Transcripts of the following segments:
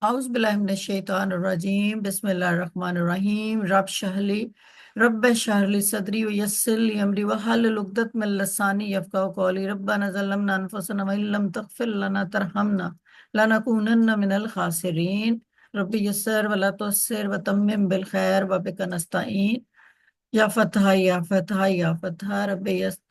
اعوذ باللہ من الشیطان الرجیم بسم اللہ الرحمن الرحیم رب اشرح لی صدری ویسر لی امری واحلل عقدۃ من لسانی یفقهوا قولی ربنا ظلمنا انفسنا وان لم تغفر لنا ترحمنا لنکونن من الخاسرین رب یسر ولا تعسر وتمم بالخیر وبک نستعین یا فتح یا فتح یا فتح رب یسر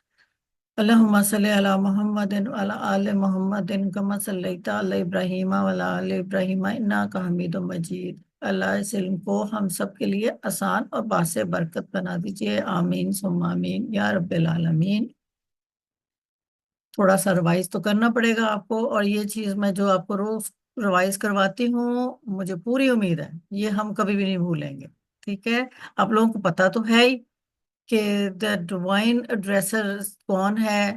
اللہم صلی علی محمد وعلی آل محمد کما صلیت علی ابراہیم وعلی آل ابراہیم انک حمید مجید۔ اللہ اس علم کو ہم سب کے لیے آسان اور باعث برکت بنا دیجئے، آمین ثم آمین یا رب العالمین۔ تھوڑا سا ریوائز تو کرنا پڑے گا آپ کو، اور یہ چیز میں جو آپ کو روز ریوائز کرواتی ہوں مجھے پوری امید ہے یہ ہم کبھی بھی نہیں بھولیں گے، ٹھیک ہے؟ آپ لوگوں کو پتا تو ہے ہی کہ دا ڈیوائن ایڈریسر کون ہے،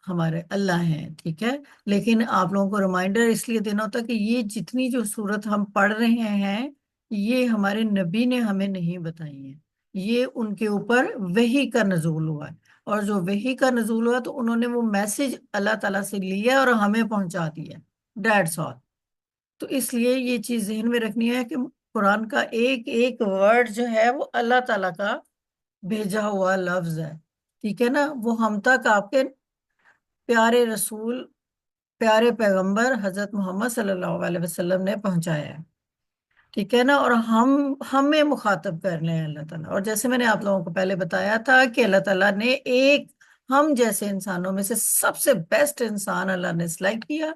ہمارے اللہ ہیں، ٹھیک ہے؟ لیکن آپ لوگوں کو ریمائنڈر اس لیے دینا ہوتا ہے کہ یہ جتنی جو صورت ہم پڑھ رہے ہیں یہ ہمارے نبی نے ہمیں نہیں بتائی ہیں، یہ ان کے اوپر وحی کا نزول ہوا ہے، اور جو وحی کا نزول ہوا تو انہوں نے وہ میسج اللہ تعالیٰ سے لیا اور ہمیں پہنچا دیا، دیٹس آل۔ تو اس لیے یہ چیز ذہن میں رکھنی ہے کہ قرآن کا ایک ایک ورڈ جو ہے وہ اللہ تعالیٰ کا بھیجا ہوا لفظ ہے، ٹھیک ہے نا؟ وہ ہم تک آپ کے پیارے رسول، پیارے پیغمبر حضرت محمد صلی اللہ علیہ وسلم نے پہنچایا ہے، ٹھیک ہے نا؟ اور ہمیں مخاطب کر لیں اللہ تعالیٰ، اور جیسے میں نے آپ لوگوں کو پہلے بتایا تھا کہ اللہ تعالیٰ نے ایک ہم جیسے انسانوں میں سے سب سے بیسٹ انسان اللہ نے سلیکٹ کیا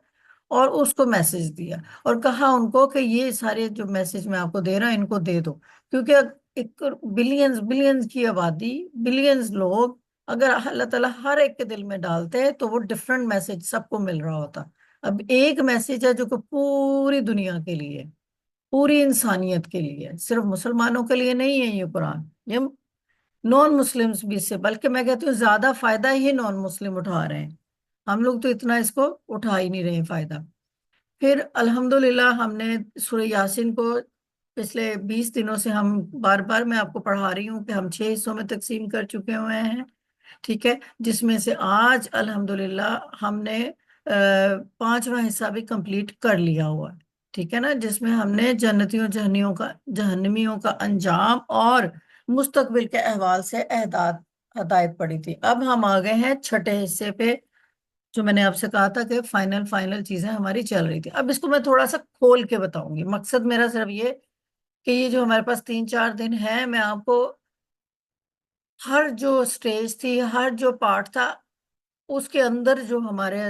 اور اس کو میسج دیا، اور کہا ان کو کہ یہ سارے جو میسج میں آپ کو دے رہا ہوں ان کو دے دو، کیونکہ ایک بلینز بلینز کی آبادی، بلینز لوگ اگر اللہ تعالیٰ ہر ایک کے دل میں ڈالتے تو وہ ڈفرنٹ میسج سب کو مل رہا ہوتا۔ اب ایک میسج ہے جو کہ پوری دنیا کے لیے، پوری انسانیت کے لیے، صرف مسلمانوں کے لیے نہیں ہے یہ قرآن، یہ نان مسلمز بھی سے، بلکہ میں کہتی ہوں زیادہ فائدہ ہی نان مسلم اٹھا رہے ہیں، ہم لوگ تو اتنا اس کو اٹھا ہی نہیں رہے فائدہ۔ پھر الحمدللہ ہم نے سورہ یاسین کو پچھلے 20 دنوں سے ہم بار بار میں آپ کو پڑھا رہی ہوں کہ ہم 6 حصوں میں تقسیم کر چکے ہوئے ہیں، ٹھیک ہے؟ جس میں سے آج الحمدللہ ہم نے 5واں حصہ بھی کمپلیٹ کر لیا ہوا ہے، ٹھیک ہے نا؟ جس میں ہم نے جنتیوں جہنمیوں کا انجام اور مستقبل کے احوال سے ہدایت پڑھی تھی۔ اب ہم آ گئے ہیں چھٹے حصے پہ، جو میں نے آپ سے کہا تھا کہ فائنل چیزیں ہماری چل رہی تھی۔ اب اس کو میں تھوڑا سا کھول کے بتاؤں گی، مقصد میرا صرف یہ کہ یہ جو ہمارے پاس 3-4 دن ہے میں آپ کو ہر جو سٹیج تھی، ہر جو پارٹ تھا، اس کے اندر جو ہمارے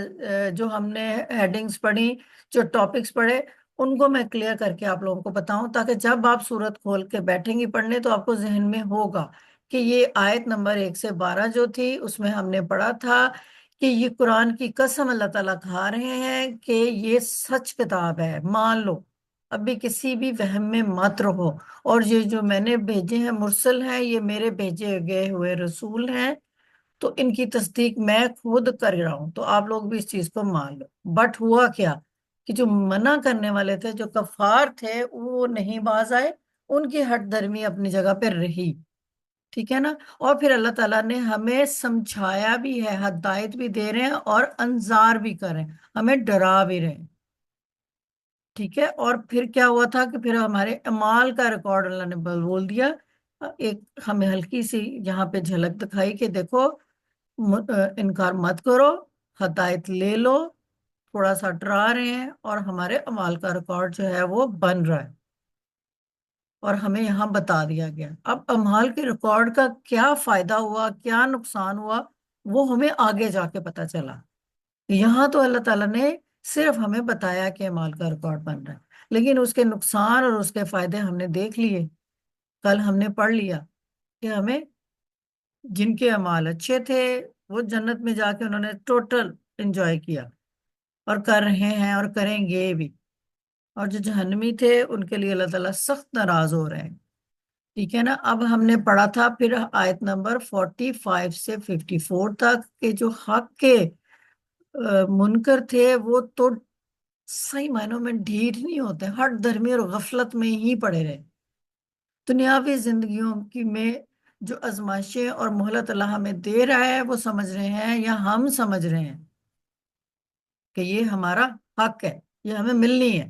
جو ہم نے ہیڈنگز پڑھی، جو ٹاپکس پڑھے، ان کو میں کلیئر کر کے آپ لوگوں کو بتاؤں، تاکہ جب آپ سورت کھول کے بیٹھیں گی پڑھنے تو آپ کو ذہن میں ہوگا کہ یہ آیت نمبر 1 سے 12 جو تھی اس میں ہم نے پڑھا تھا کہ یہ قرآن کی قسم اللہ تعالیٰ کھا رہے ہیں کہ یہ سچ کتاب ہے، مان لو، ابھی کسی بھی وہم میں مت رہو، اور یہ جو میں نے بھیجے ہیں مرسل ہیں، یہ میرے بھیجے گئے ہوئے رسول ہیں، تو ان کی تصدیق میں خود کر رہا ہوں، تو آپ لوگ بھی اس چیز کو مان لو۔ بٹ ہوا کیا کہ جو منع کرنے والے تھے، جو کفار تھے، وہ نہیں باز آئے، ان کی ہٹ دھرمی اپنی جگہ پہ رہی، ٹھیک ہے نا؟ اور پھر اللہ تعالیٰ نے ہمیں سمجھایا بھی ہے، ہدایت بھی دے رہے ہیں اور انذار بھی کر رہے ہیں، ہمیں ڈرا بھی رہے ہیں، ٹھیک ہے؟ اور پھر کیا ہوا تھا کہ پھر ہمارے اعمال کا ریکارڈ اللہ نے بول دیا، ایک ہمیں ہلکی سی یہاں پہ جھلک دکھائی کہ دیکھو انکار مت کرو، ہدایت لے لو، تھوڑا سا ڈرا رہے ہیں، اور ہمارے اعمال کا ریکارڈ جو ہے وہ بن رہا ہے، اور ہمیں یہاں بتا دیا گیا۔ اب اعمال کے ریکارڈ کا کیا فائدہ ہوا، کیا نقصان ہوا، وہ ہمیں آگے جا کے پتا چلا۔ یہاں تو اللہ تعالیٰ نے صرف ہمیں بتایا کہ اعمال کا ریکارڈ بن رہا ہے، لیکن اس کے نقصان اور اس کے فائدے ہم نے دیکھ لیے، کل ہم نے پڑھ لیا کہ ہمیں جن کے اعمال اچھے تھے وہ جنت میں جا کے انہوں نے ٹوٹل انجوائے کیا، اور کر رہے ہیں اور کریں گے بھی، اور جو جہنمی تھے ان کے لیے اللہ تعالیٰ سخت ناراض ہو رہے ہیں، ٹھیک ہے نا؟ اب ہم نے پڑھا تھا پھر آیت نمبر 45 سے 54 تک کہ جو حق کے منکر تھے وہ تو صحیح معنوں میں ڈھیٹ نہیں ہوتے، ہر دھرمی اور غفلت میں ہی پڑے رہے، دنیاوی زندگیوں کی میں جو آزمائشیں اور مہلت اللہ ہمیں دے رہا ہے وہ سمجھ رہے ہیں یا ہم سمجھ رہے ہیں کہ یہ ہمارا حق ہے، یہ ہمیں ملنی ہے،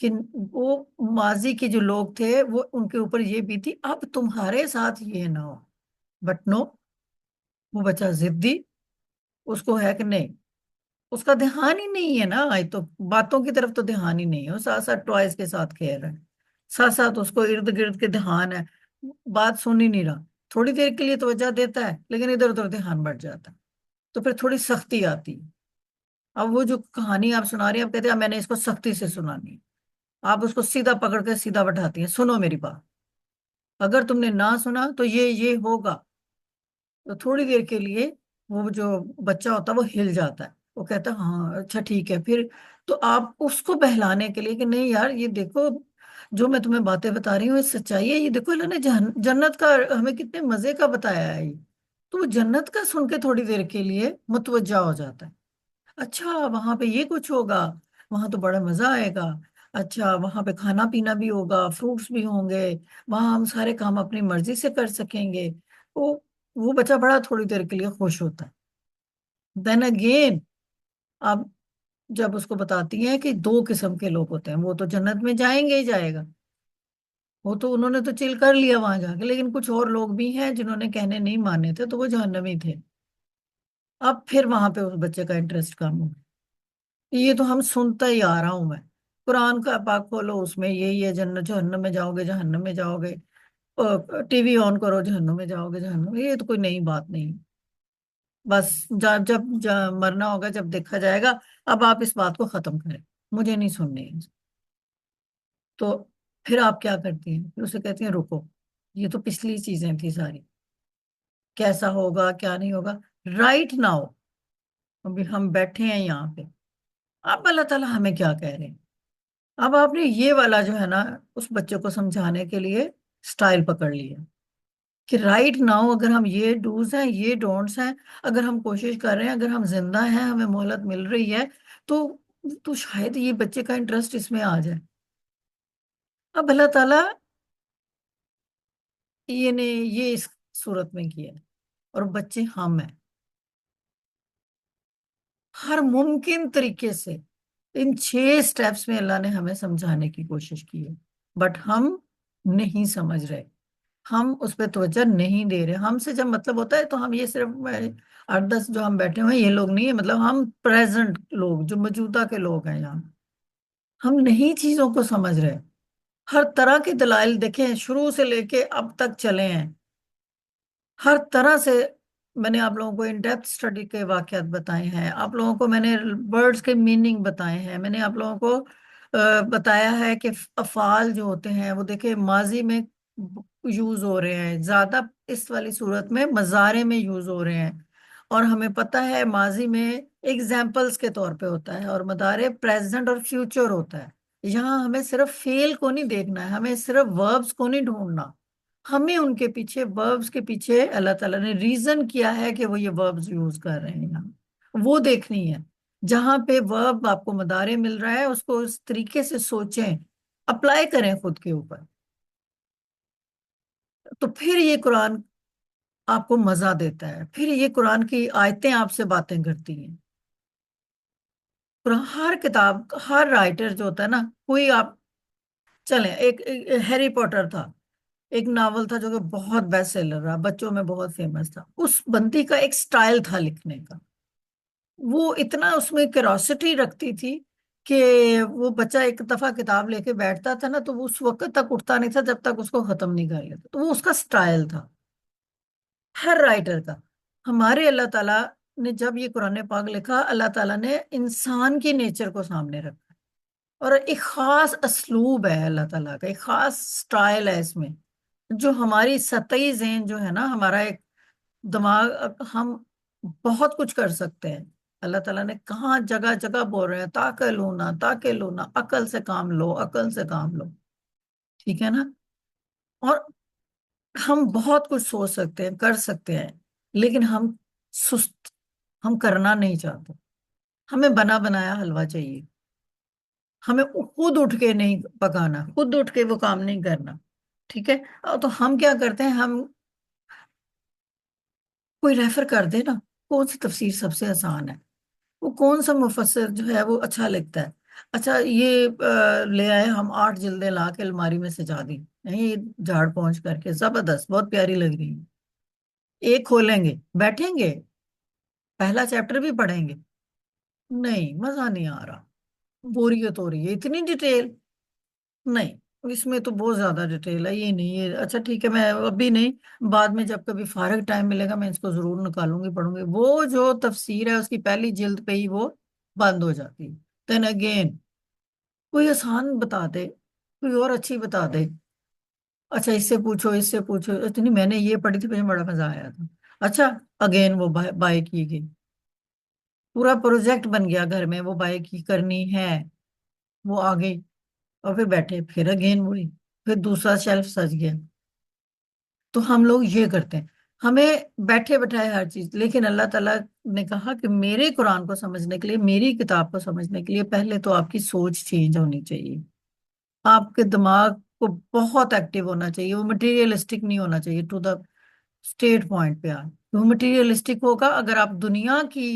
کہ وہ ماضی کے جو لوگ تھے وہ ان کے اوپر یہ بھی تھی اب تمہارے ساتھ یہ نہ ہو. بٹ نو، وہ بچہ ضدی، اس کو ہے کہ نہیں، اس کا دھیان ہی نہیں ہے نا، آج تو باتوں کی طرف تو دھیان ہی نہیں ہے، وہ ساتھ ساتھ ٹوائز کے ساتھ کھیل رہا ہے، ساتھ ساتھ اس کو ارد گرد کے دھیان ہے، بات سن ہی نہیں رہا. تھوڑی دیر کے لیے توجہ دیتا ہے لیکن ادھر ادھر دھیان بڑھ جاتا ہے. تو پھر تھوڑی سختی آتی ہے. اب وہ جو کہانی آپ سنا رہی ہیں، آپ کہتے ہیں "اب میں نے اس کو سختی سے سنانی ہے"، آپ اس کو سیدھا پکڑ کے سیدھا بٹھاتی ہیں، سنو میری بات، اگر تم نے نہ سنا تو یہ ہوگا. تو تھوڑی دیر کے لیے وہ جو بچہ ہوتا ہے وہ ہل جاتا ہے، وہ کہتا ہے ہاں اچھا ٹھیک ہے. پھر تو آپ اس کو بہلانے کے لیے کہ نہیں یار یہ دیکھو، جو میں تمہیں باتیں بتا رہی ہوں یہ سچائی ہے، یہ دیکھو اللہ نے جنت کا ہمیں کتنے مزے کا بتایا ہے یہ. تو وہ جنت کا سن کے تھوڑی دیر کے لیے متوجہ ہو جاتا ہے. اچھا وہاں پہ یہ کچھ ہوگا، وہاں تو بڑا مزہ آئے گا. اچھا وہاں پہ کھانا پینا بھی ہوگا، فروٹس بھی ہوں گے، وہاں ہم سارے کام اپنی مرضی سے کر سکیں گے. وہ وہ بچہ بڑا تھوڑی دیر کے لیے خوش ہوتا ہے. دین اگین اب جب اس کو بتاتی ہیں کہ دو قسم کے لوگ ہوتے ہیں، وہ تو جنت میں جائیں گے ہی جائے گا، وہ تو انہوں نے تو چل کر لیا وہاں جا کے، لیکن کچھ اور لوگ بھی ہیں جنہوں نے کہنے نہیں مانے تھے تو وہ جہنمی تھے. اب پھر وہاں پہ اس بچے کا انٹرسٹ کم ہو گیا. یہ تو ہم سنتا ہی آ رہا ہوں میں، قرآن کا پاک کھولو اس میں یہی ہے، جنت جہنم میں جاؤ گے جہنم میں جاؤ گے، ٹی وی آن کرو جہنم میں جاؤ گے جہنم میں، یہ تو کوئی نئی بات نہیں. بس جب مرنا ہوگا جب دیکھا جائے گا. اب آپ اس بات کو ختم کریں، مجھے نہیں سننی ہے. تو پھر آپ کیا کرتی ہیں، پھر اسے کہتی ہیں رکو، یہ تو پچھلی چیزیں تھی ساری، کیسا ہوگا کیا نہیں ہوگا، رائٹ ناؤ ابھی ہم بیٹھے ہیں یہاں پہ. اب اللہ تعالیٰ ہمیں کیا کہہ رہے ہیں. اب آپ نے یہ والا جو ہے نا اس بچے کو سمجھانے کے لیے سٹائل پکڑ لیا کہ رائٹ ناؤ اگر ہم یہ ڈوز ہیں یہ ڈونٹس ہیں، اگر ہم کوشش کر رہے ہیں، اگر ہم زندہ ہیں، ہمیں مہلت مل رہی ہے، تو تو شاید یہ بچے کا انٹرسٹ اس میں آ جائے. اب اللہ تعالیٰ یہ نے یہ اس صورت میں کیا ہے، اور بچے ہم ہیں. ہر ممکن طریقے سے ان 6 سٹیپس میں اللہ نے ہمیں سمجھانے کی کوشش کی ہے، بٹ ہم نہیں سمجھ رہے، ہم اس پہ توجہ نہیں دے رہے. ہم سے جب مطلب ہوتا ہے تو ہم یہ صرف 8 10 جو ہم بیٹھے ہوئے ہیں یہ لوگ نہیں ہے، مطلب ہم پریزنٹ لوگ جو موجودہ کے لوگ ہیں یہاں، ہم نہیں چیزوں کو سمجھ رہے. ہر طرح کے دلائل دیکھیں شروع سے لے کے اب تک چلے ہیں، ہر طرح سے. میں نے آپ لوگوں کو ان ڈیپتھ اسٹڈی کے واقعات بتائے ہیں، آپ لوگوں کو میں نے ورڈز کے میننگ بتائے ہیں، میں نے آپ لوگوں کو بتایا ہے کہ افعال جو ہوتے ہیں وہ دیکھیں ماضی میں یوز ہو رہے ہیں زیادہ، اس والی صورت میں مضارع میں یوز ہو رہے ہیں. اور ہمیں پتہ ہے ماضی میں ایگزامپلس کے طور پہ ہوتا ہے اور مضارع پریزنٹ اور فیوچر ہوتا ہے. یہاں ہمیں صرف فعل کو نہیں دیکھنا ہے، ہمیں صرف وربز کو نہیں ڈھونڈنا، ہمیں ان کے پیچھے وربز کے پیچھے اللہ تعالیٰ نے ریزن کیا ہے کہ وہ یہ وربز یوز کر رہے ہیں یہاں، وہ دیکھنی ہے. جہاں پہ ورب آپ کو مضارع مل رہا ہے اس کو اس طریقے سے سوچیں، اپلائی کریں خود کے اوپر. تو پھر یہ قرآن آپ کو مزہ دیتا ہے، پھر یہ قرآن کی آیتیں آپ سے باتیں کرتی ہیں. قرآن ہر کتاب ہر رائٹر جو ہوتا ہے نا، کوئی آپ چلیں ایک ہیری پوٹر تھا، ایک ناول تھا جو کہ بہت بیسٹ سیلر رہا، بچوں میں بہت فیمس تھا. اس بندی کا ایک سٹائل تھا لکھنے کا، وہ اتنا اس میں کیروسٹی رکھتی تھی کہ وہ بچہ ایک دفعہ کتاب لے کے بیٹھتا تھا نا تو وہ اس وقت تک اٹھتا نہیں تھا جب تک اس کو ختم نہیں کر لیتا. تو وہ اس کا سٹائل تھا ہر رائٹر کا. ہمارے اللہ تعالیٰ نے جب یہ قرآن پاک لکھا، اللہ تعالیٰ نے انسان کی نیچر کو سامنے رکھا، اور ایک خاص اسلوب ہے اللہ تعالیٰ کا، ایک خاص سٹائل ہے اس میں، جو ہماری سطحی ذہن جو ہے نا، ہمارا ایک دماغ، ہم بہت کچھ کر سکتے ہیں. اللہ تعالیٰ نے کہاں جگہ جگہ بول رہے ہیں تاکہ لونا تاکہ لونا، عقل سے کام لو عقل سے کام لو، ٹھیک ہے نا. اور ہم بہت کچھ سوچ سکتے ہیں کر سکتے ہیں، لیکن ہم سست، ہم کرنا نہیں چاہتے. ہمیں بنا بنایا حلوہ چاہیے، ہمیں خود اٹھ کے نہیں پکانا، خود اٹھ کے وہ کام نہیں کرنا، ٹھیک ہے. تو ہم کیا کرتے ہیں، ہم کوئی ریفر کر دے نا، کون سی تفسیر سب سے آسان ہے، وہ کون سا مفسر جو ہے وہ اچھا لگتا ہے، اچھا یہ لے آئے ہم 8 جلدیں لا کے الماری میں سجا دی، یہ جھاڑ پونچھ کر کے زبردست، بہت پیاری لگ رہی ہے، ایک کھولیں گے بیٹھیں گے، پہلا چیپٹر بھی پڑھیں گے، نہیں مزہ نہیں آ رہا، بوریت ہو رہی ہے، اتنی ڈیٹیل نہیں، اس میں تو بہت زیادہ ڈیٹیل ہے، یہ نہیں ہے، اچھا ٹھیک ہے میں ابھی نہیں، بعد میں جب کبھی فارغ ٹائم ملے گا میں اس کو ضرور نکالوں گی پڑھوں گی، وہ جو تفسیر ہے اس کی پہلی جلد پہ ہی وہ بند ہو جاتی ہے، دین اگین کوئی آسان بتا دے، کوئی اور اچھی بتا دے، اچھا اس سے پوچھو اس سے پوچھو، اتنی میں نے یہ پڑھی تھی مجھے بڑا مزہ آیا تھا، اچھا اگین وہ بائی کی گئی، پورا پروجیکٹ بن گیا گھر میں، وہ بائی کی کرنی ہے، وہ آ گئی، اور پھر بیٹھے پھر اگین وہی، پھر دوسرا شیلف سج گیا، تو ہم لوگ یہ کرتے ہیں، ہمیں بیٹھے بٹھائے ہر چیز، لیکن اللہ تعالیٰ نے کہا کہ میرے قرآن کو سمجھنے کے لیے، میری کتاب کو سمجھنے کے لیے پہلے تو آپ کی سوچ چینج ہونی چاہیے، آپ کے دماغ کو بہت ایکٹیو ہونا چاہیے، وہ مٹیریلسٹک نہیں ہونا چاہیے، ٹو دا اسٹیٹ پوائنٹ پہ وہ مٹیریلسٹک ہوگا اگر آپ دنیا کی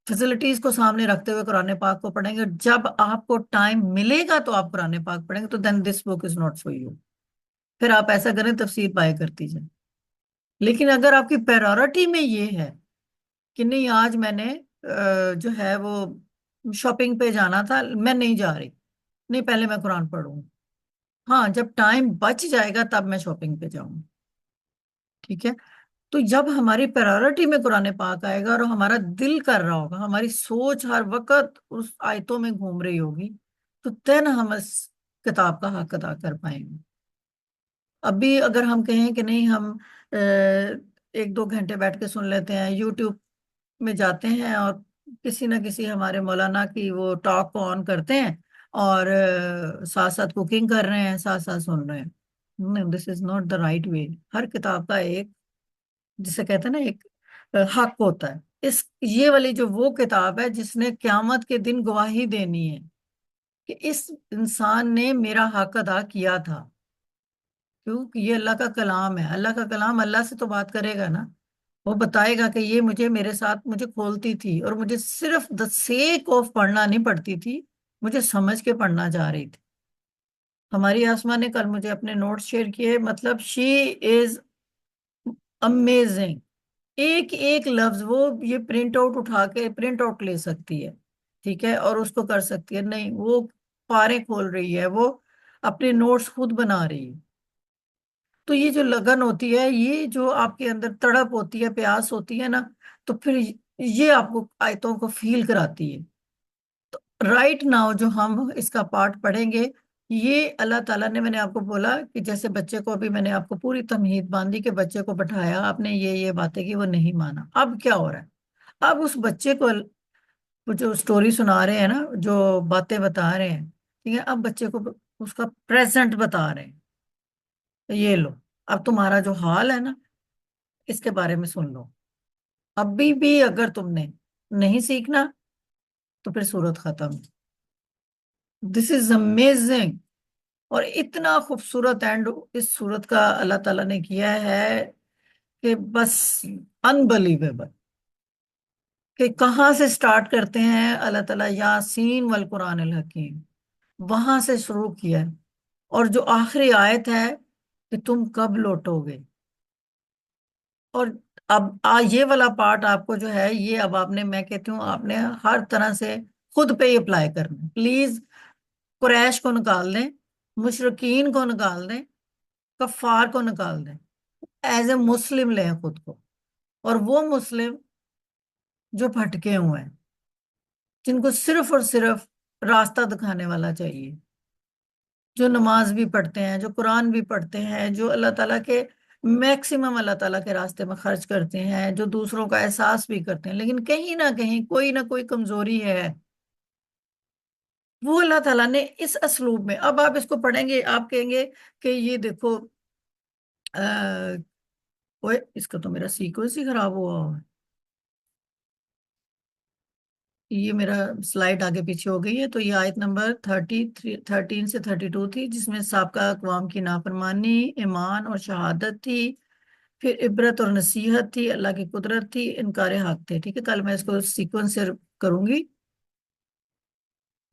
فیسلٹیز کو سامنے رکھتے ہوئے قرآن پاک کو پڑھیں گے، جب آپ کو ٹائم ملے گا تو آپ قرآن پاک پڑھیں گے، تو دین دس بک از ناٹ فار یو، پھر آپ ایسا کریں تفسیر پائے کرتی جائیں، لیکن اگر آپ کی پیرورٹی میں یہ ہے کہ نہیں آج میں نے جو ہے وہ شاپنگ پہ جانا تھا، میں نہیں جا رہی، نہیں پہلے میں قرآن پڑھوں، ہاں جب ٹائم بچ جائے گا تب میں شاپنگ پہ جاؤں، ٹھیک ہے، تو جب ہماری پرائورٹی میں قرآن پاک آئے گا اور ہمارا دل کر رہا ہوگا، ہماری سوچ ہر وقت اس آیتوں میں گھوم رہی ہوگی، تو تین ہم اس کتاب کا حق ادا کر پائیں گے، ابھی اگر ہم کہیں کہ نہیں ہم 1-2 گھنٹے بیٹھ کے سن لیتے ہیں، یوٹیوب میں جاتے ہیں اور کسی نہ کسی ہمارے مولانا کی وہ ٹاک کو آن کرتے ہیں اور ساتھ ساتھ کوکنگ کر رہے ہیں ساتھ ساتھ سن رہے ہیں، دس is not the right way, ہر کتاب کا ایک جسے کہتے ہیں نا ایک حق ہوتا ہے، اس یہ والی جو وہ کتاب ہے جس نے قیامت کے دن گواہی دینی ہے کہ اس انسان نے میرا حق ادا کیا تھا، کیونکہ یہ اللہ کا کلام ہے، اللہ کا کلام اللہ سے تو بات کرے گا نا، وہ بتائے گا کہ یہ مجھے میرے ساتھ مجھے کھولتی تھی اور مجھے صرف دا سیک آف پڑھنا نہیں پڑتی تھی، مجھے سمجھ کے پڑھنا جا رہی تھی، ہماری آسما نے کل مجھے اپنے نوٹس شیئر کیے، مطلب شی از امیزنگ، ایک ایک لفظ وہ یہ پرنٹ آؤٹ اٹھا کے پرنٹ آؤٹ لے سکتی ہے، ٹھیک ہے، اور اس کو کر سکتی ہے، نہیں وہ پارے کھول رہی ہے، وہ اپنے نوٹس خود بنا رہی ہے، تو یہ جو لگن ہوتی ہے، یہ جو آپ کے اندر تڑپ ہوتی ہے، پیاس ہوتی ہے نا، تو پھر یہ آپ کو آیتوں کو فیل کراتی ہے، رائٹ ناؤ جو ہم اس کا پارٹ پڑھیں گے، یہ اللہ تعالیٰ نے، میں نے آپ کو بولا کہ جیسے بچے کو، ابھی میں نے آپ کو پوری تمہید باندھی کہ بچے کو بٹھایا آپ نے، یہ باتیں کی، وہ نہیں مانا، اب کیا ہو رہا ہے، اب اس بچے کو وہ جو سٹوری سنا رہے ہیں نا، جو باتیں بتا رہے ہیں، ٹھیک ہے، اب بچے کو اس کا پریزنٹ بتا رہے ہیں، یہ لو اب تمہارا جو حال ہے نا اس کے بارے میں سن لو، ابھی بھی اگر تم نے نہیں سیکھنا تو پھر صورت ختم، دس از امیزنگ، اور اتنا خوبصورت اینڈ اس صورت کا اللہ تعالیٰ نے کیا ہے کہ بس انبلیویبل، کہ کہاں سے سٹارٹ کرتے ہیں اللہ تعالیٰ، یاسین والقرآن الحکیم، وہاں سے شروع کیا ہے، اور جو آخری آیت ہے کہ تم کب لوٹو گے، اور اب یہ والا پارٹ آپ کو جو ہے یہ اب آپ نے، میں کہتی ہوں آپ نے ہر طرح سے خود پہ ہی اپلائی کرنا ہے، پلیز قریش کو نکال دیں، مشرقین کو نکال دیں، کفار کو نکال دیں، ایز اے مسلم لیں خود کو، اور وہ مسلم جو بھٹکے ہوئے ہیں، جن کو صرف اور صرف راستہ دکھانے والا چاہیے، جو نماز بھی پڑھتے ہیں، جو قرآن بھی پڑھتے ہیں، جو اللہ تعالیٰ کے میکسیمم اللہ تعالیٰ کے راستے میں خرچ کرتے ہیں، جو دوسروں کا احساس بھی کرتے ہیں، لیکن کہیں نہ کوئی کمزوری ہے، وہ اللہ تعالیٰ نے اس اسلوب میں، اب آپ اس کو پڑھیں گے آپ کہیں گے کہ یہ دیکھو اوئے اس کا تو میرا سیکوینس ہی خراب ہوا ہوا ہے، یہ میرا سلائڈ آگے پیچھے ہو گئی ہے، تو یہ آیت نمبر 13 سے 32 تھی، جس میں سابقہ اقوام کی نافرمانی، ایمان اور شہادت تھی، پھر عبرت اور نصیحت تھی، اللہ کی قدرت تھی، انکار حق تھے، ٹھیک ہے، کل میں اس کو سیکوینس سے کروں گی،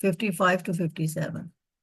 55 to 57,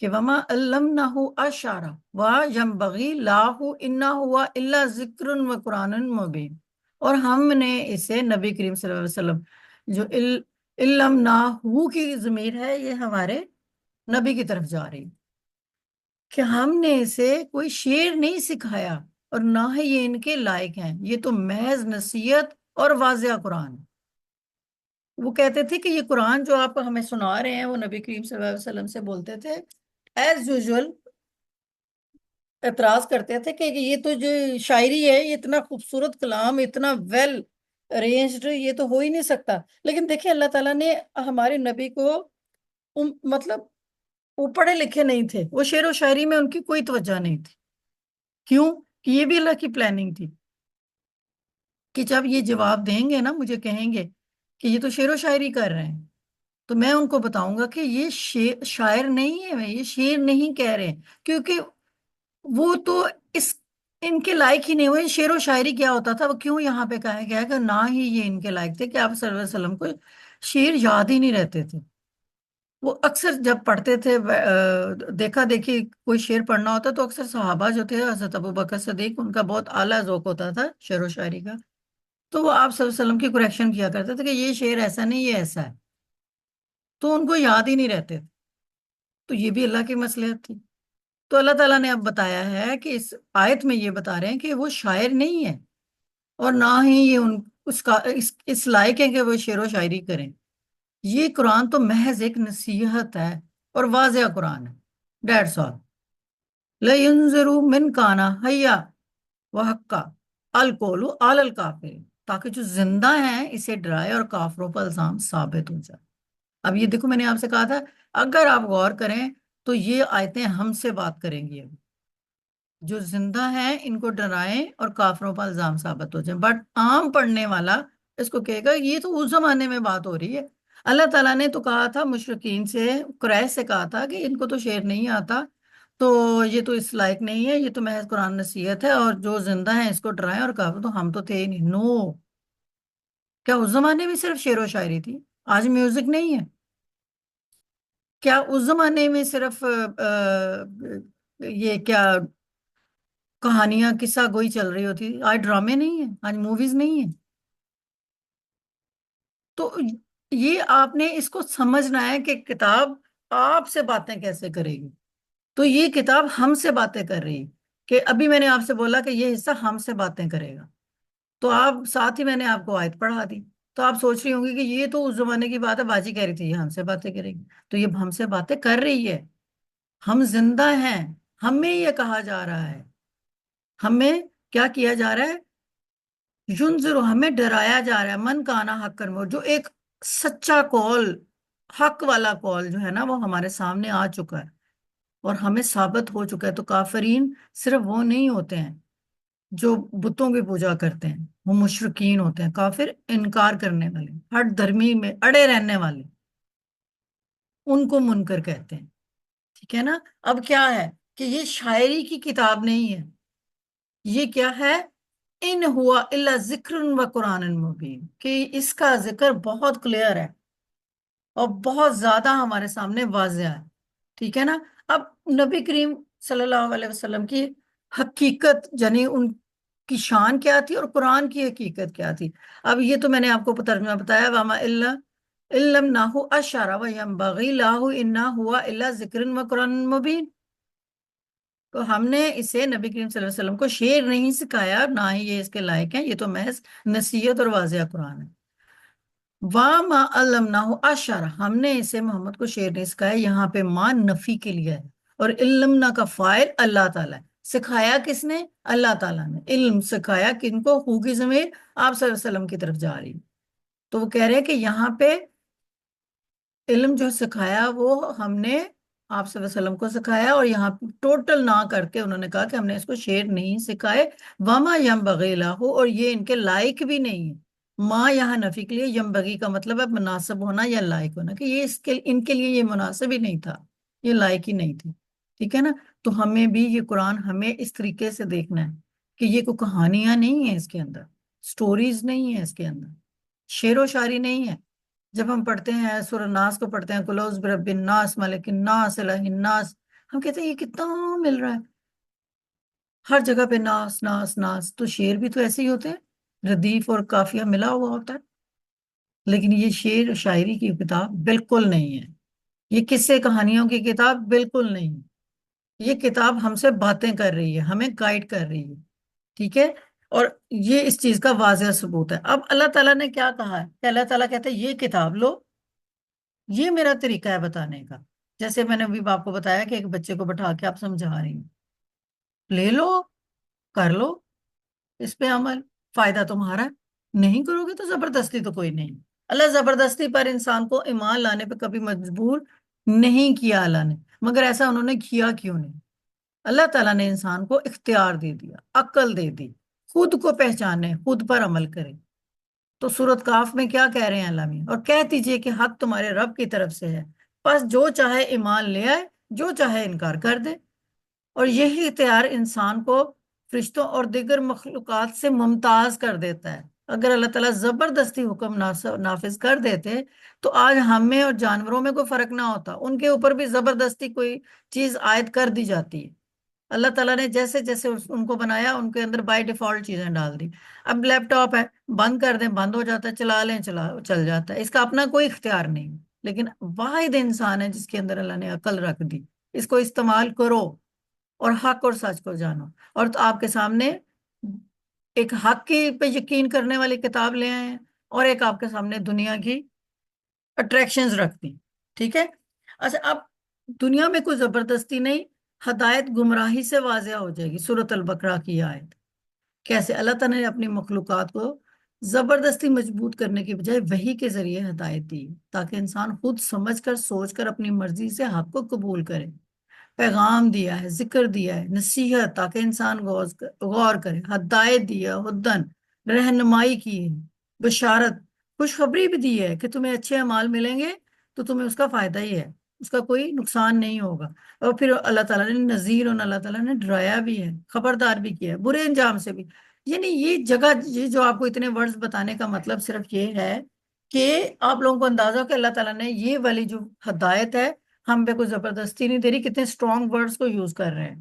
کہ وما علمنہ اشعرا وینبغی لاہ انا ہوا الا ذکر و قرآن مبین، اور ہم نے اسے نبی کریم صلی اللہ علیہ وسلم، جو علمنہ کی ضمیر ہے یہ ہمارے نبی کی طرف جا رہی، کہ ہم نے اسے کوئی شعر نہیں سکھایا اور نہ ہی یہ ان کے لائق ہیں، یہ تو محض نصیحت اور واضح قرآن ہے۔ وہ کہتے تھے کہ یہ قرآن جو آپ ہمیں سنا رہے ہیں، وہ نبی کریم صلی اللہ علیہ وسلم سے بولتے تھے ایز یوزول، اعتراض کرتے تھے کہ یہ تو جو شاعری ہے، یہ اتنا خوبصورت کلام، اتنا ویل ارینجڈ، یہ تو ہو ہی نہیں سکتا۔ لیکن دیکھیں اللہ تعالیٰ نے ہمارے نبی کو مطلب وہ پڑھے لکھے نہیں تھے، وہ شعر و شاعری میں ان کی کوئی توجہ نہیں تھی۔ کیوں؟ کہ یہ بھی اللہ کی پلاننگ تھی کہ جب یہ جواب دیں گے نا، مجھے کہیں گے کہ یہ تو شعر و شاعری کر رہے ہیں، تو میں ان کو بتاؤں گا کہ یہ شاعر نہیں ہے، یہ شعر نہیں کہہ رہے ہیں، کیونکہ وہ تو اس ان کے لائق ہی نہیں ہوئے۔ شعر و شاعری کیا ہوتا تھا، وہ کیوں یہاں پہ کہا گیا کہ نہ ہی یہ ان کے لائق تھے، کہ آپ صلی اللہ علیہ وسلم کو شعر یاد ہی نہیں رہتے تھے۔ وہ اکثر جب پڑھتے تھے، دیکھا دیکھی کوئی شعر پڑھنا ہوتا تو اکثر صحابہ جو تھے، حضرت ابو بکر صدیق، ان کا بہت اعلیٰ ذوق ہوتا تھا شعر و شاعری کا، تو وہ آپ صلی اللہ علیہ وسلم کی کریکشن کیا کرتے تھے کہ یہ شعر ایسا نہیں، یہ ایسا ہے، تو ان کو یاد ہی نہیں رہتے تھے۔ تو یہ بھی اللہ کی مصلحت تھی۔ تو اللہ تعالیٰ نے اب بتایا ہے کہ اس آیت میں یہ بتا رہے ہیں کہ وہ شاعر نہیں ہے، اور نہ ہی یہ اس کا اس لائق ہے کہ وہ شعر و شاعری کریں۔ یہ قرآن تو محض ایک نصیحت ہے اور واضح قرآن ہے، ڈیٹس آل۔ لَيُنذِرُوا مِنْ كَانَ حَيًّا وَحَقًّا الْقَوْلُ عَلَى الْكَافِرِينَ، تاکہ جو زندہ ہیں اسے ڈرائے اور کافروں پر الزام ثابت ہو جائے۔ اب یہ دیکھو، میں نے آپ سے کہا تھا اگر آپ غور کریں تو یہ آیتیں ہم سے بات کریں گی ابھی، جو زندہ ہیں ان کو ڈرائیں اور کافروں پر الزام ثابت ہو جائیں۔ بٹ عام پڑھنے والا اس کو کہے گا یہ تو اس زمانے میں بات ہو رہی ہے۔ اللہ تعالیٰ نے تو کہا تھا مشرکین سے، قریش سے کہا تھا کہ ان کو تو شعر نہیں آتا، تو یہ تو اس لائق نہیں ہے، یہ تو محض قرآن نصیحت ہے، اور جو زندہ ہیں اس کو ڈرائیں اور کافر، تو ہم تو تھے ہی نہیں۔ نو، کیا اس زمانے میں صرف شعر و شاعری تھی؟ آج میوزک نہیں ہے؟ کیا اس زمانے میں صرف یہ کیا کہانیاں قصہ گوئی چل رہی ہوتی؟ آج ڈرامے نہیں ہیں، آج موویز نہیں ہیں؟ تو یہ آپ نے اس کو سمجھنا ہے کہ کتاب آپ سے باتیں کیسے کرے گی۔ تو یہ کتاب ہم سے باتیں کر رہی ہے، کہ ابھی میں نے آپ سے بولا کہ یہ حصہ ہم سے باتیں کرے گا، تو آپ ساتھ ہی میں نے آپ کو آیت پڑھا دی، تو آپ سوچ رہی ہوں گی کہ یہ تو اس زمانے کی بات ہے، باجی کہہ رہی تھی یہ ہم سے باتیں کرے گی، تو یہ ہم سے باتیں کر رہی ہے۔ ہم زندہ ہیں، ہمیں یہ کہا جا رہا ہے، ہمیں کیا کیا جا رہا ہے؟ ینظر، ہمیں ڈرایا جا رہا ہے، من کانا حق کرمو، جو ایک سچا کال، حق والا کال جو ہے نا، وہ ہمارے سامنے آ چکا ہے اور ہمیں ثابت ہو چکا ہے۔ تو کافرین صرف وہ نہیں ہوتے ہیں جو بتوں کی پوجا کرتے ہیں، وہ مشرکین ہوتے ہیں، کافر انکار کرنے والے، ہر دھرمی میں اڑے رہنے والے، ان کو منکر کہتے ہیں۔ ٹھیک ہے نا؟ اب کیا ہے کہ یہ شاعری کی کتاب نہیں ہے، یہ کیا ہے؟ ان ہوا الا ذکر و قرآن مبین، کہ اس کا ذکر بہت کلیئر ہے اور بہت زیادہ ہمارے سامنے واضح ہے۔ ٹھیک ہے نا؟ اب نبی کریم صلی اللہ علیہ وسلم کی حقیقت، یعنی ان کی شان کیا تھی اور قرآن کی حقیقت کیا تھی؟ اب یہ تو میں نے آپ کو ترجمہ بتایا، وما الا علمناہ اشعرا وینبغی لاہ انا ہوا الا ذکر و قرآن مبین۔ تو ہم نے اسے نبی کریم صلی اللہ علیہ وسلم کو شعر نہیں سکھایا، نہ ہی یہ اس کے لائق ہیں، یہ تو محض نصیحت اور واضح قرآن ہے۔ وَمَا عَلَّمْنَاهُ الشَّعْرَ، ہم نے اسے محمد کو شعر نہیں سکھایا، یہاں پہ ماں نفی کے لیے ہے، اور علمنا کا فاعل اللہ تعالیٰ ہے۔ سکھایا کس نے؟ اللہ تعالیٰ نے۔ علم سکھایا کن کو؟ ہو کی ضمیر آپ صلی اللہ علیہ وسلم کی طرف جا رہی ہے۔ تو وہ کہہ رہے ہیں کہ یہاں پہ علم جو سکھایا وہ ہم نے آپ صلی اللہ علیہ وسلم کو سکھایا، اور یہاں ٹوٹل نہ کر کے انہوں نے کہا کہ ہم نے اس کو شعر نہیں سکھائے۔ وما ينبغي له، اور یہ ان کے لائق بھی نہیں ہے۔ ماں یہاں نفی کے لیے، ینبغی کا مطلب ہے مناسب ہونا یا لائق ہونا، کہ یہ ان کے لیے یہ مناسب ہی نہیں تھا، یہ لائق ہی نہیں تھی۔ ٹھیک ہے نا؟ تو ہمیں بھی یہ قرآن ہمیں اس طریقے سے دیکھنا ہے کہ یہ کوئی کہانیاں نہیں ہیں اس کے اندر، سٹوریز نہیں ہیں اس کے اندر، شعر و شاعری نہیں ہے۔ جب ہم پڑھتے ہیں سورہ ناس کو پڑھتے ہیں، کلوز برب الناس ملک الناس الہ الناس، ہم کہتے ہیں یہ کتنا مل رہا ہے، ہر جگہ پہ ناس ناس ناس، تو شعر بھی تو ایسے ہی ہوتے ہیں، ردیف اور قافیہ ملا ہوا ہوتا ہے، لیکن یہ شعر و شاعری کی کتاب بالکل نہیں ہے، یہ قصے کہانیوں کی کتاب بالکل نہیں، یہ کتاب ہم سے باتیں کر رہی ہے، ہمیں گائیڈ کر رہی ہے، ٹھیک ہے؟ اور یہ اس چیز کا واضح ثبوت ہے۔ اب اللہ تعالیٰ نے کیا کہا ہے کہ اللہ تعالیٰ کہتے ہیں یہ کتاب لو، یہ میرا طریقہ ہے بتانے کا، جیسے میں نے ابھی آپ کو بتایا کہ ایک بچے کو بٹھا کے آپ سمجھا رہی ہیں، لے لو، کر لو اس پہ عمل، فائدہ تمہارا ہے، نہیں کرو گے تو زبردستی تو کوئی نہیں۔ اللہ زبردستی پر انسان کو ایمان لانے پہ کبھی مجبور نہیں کیا اللہ نے، مگر ایسا انہوں نے کیا کیوں نہیں؟ اللہ تعالیٰ نے انسان کو اختیار دے دیا، عقل دے دی، خود کو پہچانے، خود پر عمل کرے۔ تو سورۃ کاف میں کیا کہہ رہے ہیں اللہ میں؟ اور کہہ دیجئے کہ حق تمہارے رب کی طرف سے ہے، بس جو چاہے ایمان لے آئے، جو چاہے انکار کر دے۔ اور یہی اختیار انسان کو فرشتوں اور دیگر مخلوقات سے ممتاز کر دیتا ہے۔ اگر اللہ تعالیٰ زبردستی حکم نافذ کر دیتے تو آج ہم میں اور جانوروں میں کوئی فرق نہ ہوتا، ان کے اوپر بھی زبردستی کوئی چیز عائد کر دی جاتی ہے۔ اللہ تعالیٰ نے جیسے جیسے ان کو بنایا، ان کے اندر بائی ڈیفالٹ چیزیں ڈال دی۔ اب لیپ ٹاپ ہے، بند کر دیں بند ہو جاتا ہے، چلا لیں چل جاتا ہے، اس کا اپنا کوئی اختیار نہیں۔ لیکن واحد انسان ہے جس کے اندر اللہ نے عقل رکھ دی، اس کو استعمال کرو اور حق اور سچ کو جانو۔ اور تو آپ کے سامنے ایک حق کی پہ یقین کرنے والی کتاب لے آئے ہیں، اور ایک آپ کے سامنے دنیا کی اٹریکشنز رکھ دی، ٹھیک ہے؟ اچھا، اب دنیا میں کوئی زبردستی نہیں، ہدایت گمراہی سے واضح ہو جائے گی۔ سورۃ البقرہ کی آیت کیسے اللہ تعالیٰ نے اپنی مخلوقات کو زبردستی مضبوط کرنے کی بجائے وحی کے ذریعے ہدایت دی، تاکہ انسان خود سمجھ کر سوچ کر اپنی مرضی سے حق کو قبول کرے۔ پیغام دیا ہے، ذکر دیا ہے، نصیحت تاکہ انسان غور کرے، ہدایت دیا، ہدن رہنمائی کی ہے، بشارت خوشخبری بھی دی ہے کہ تمہیں اچھے اعمال ملیں گے تو تمہیں اس کا فائدہ ہی ہے، اس کا کوئی نقصان نہیں ہوگا۔ اور پھر اللہ تعالیٰ نے نذیر، اور اللہ تعالیٰ نے ڈرایا بھی ہے، خبردار بھی کیا ہے برے انجام سے بھی۔ یعنی یہ جگہ، یہ جو آپ کو اتنے ورڈز بتانے کا مطلب صرف یہ ہے کہ آپ لوگوں کو اندازہ ہو کہ اللہ تعالیٰ نے یہ والی جو ہدایت ہے ہم پہ کوئی زبردستی نہیں دے رہی، کتنے اسٹرانگ ورڈز کو یوز کر رہے ہیں،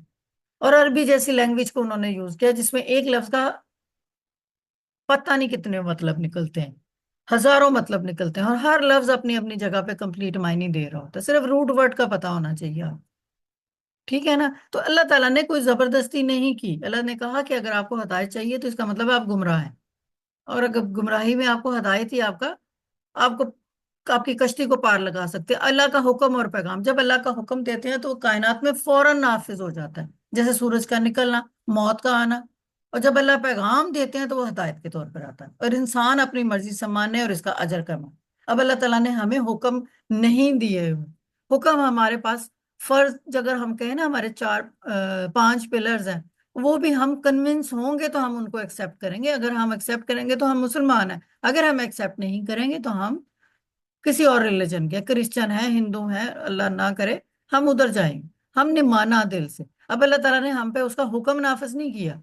اور عربی جیسی لینگویج کو انہوں نے یوز کیا جس میں ایک لفظ کا پتہ نہیں کتنے مطلب نکلتے ہیں، ہزاروں مطلب نکلتے ہیں، اور ہر لفظ اپنی اپنی جگہ پہ کمپلیٹ معنی دے رہا ہوتا ہے، صرف روٹ ورڈ کا پتہ ہونا چاہیے آپ، ٹھیک ہے نا؟ تو اللہ تعالیٰ نے کوئی زبردستی نہیں کی، اللہ نے کہا کہ اگر آپ کو ہدایت چاہیے تو اس کا مطلب ہے آپ گمراہ ہیں، اور اگر گمراہی میں آپ کو ہدایت ہی آپ کو آپ کی کشتی کو پار لگا سکتے ہیں۔ اللہ کا حکم اور پیغام جب اللہ کا حکم دیتے ہیں تو وہ کائنات میں فوراً نافذ ہو جاتا ہے، جیسے سورج کا نکلنا، موت کا آنا، اور جب اللہ پیغام دیتے ہیں تو وہ ہدایت کے طور پر آتا ہے، اور انسان اپنی مرضی سے مانے اور اس کا اجر کمائے۔ اب اللہ تعالیٰ نے ہمیں حکم نہیں دیے ہوئے، حکم ہمارے پاس فرض، اگر ہم کہیں نا ہمارے چار پانچ پلرز ہیں، وہ بھی ہم کنونس ہوں گے تو ہم ان کو ایکسیپٹ کریں گے، اگر ہم ایکسیپٹ کریں گے تو ہم مسلمان ہیں، اگر ہم ایکسیپٹ نہیں کریں گے تو ہم کسی اور ریلیجن کے، کرسچن ہیں، ہندو ہیں، اللہ نہ کرے ہم ادھر جائیں گے۔ ہم نے مانا دل سے، اب اللہ تعالیٰ نے ہم پہ اس کا حکم نافذ نہیں کیا،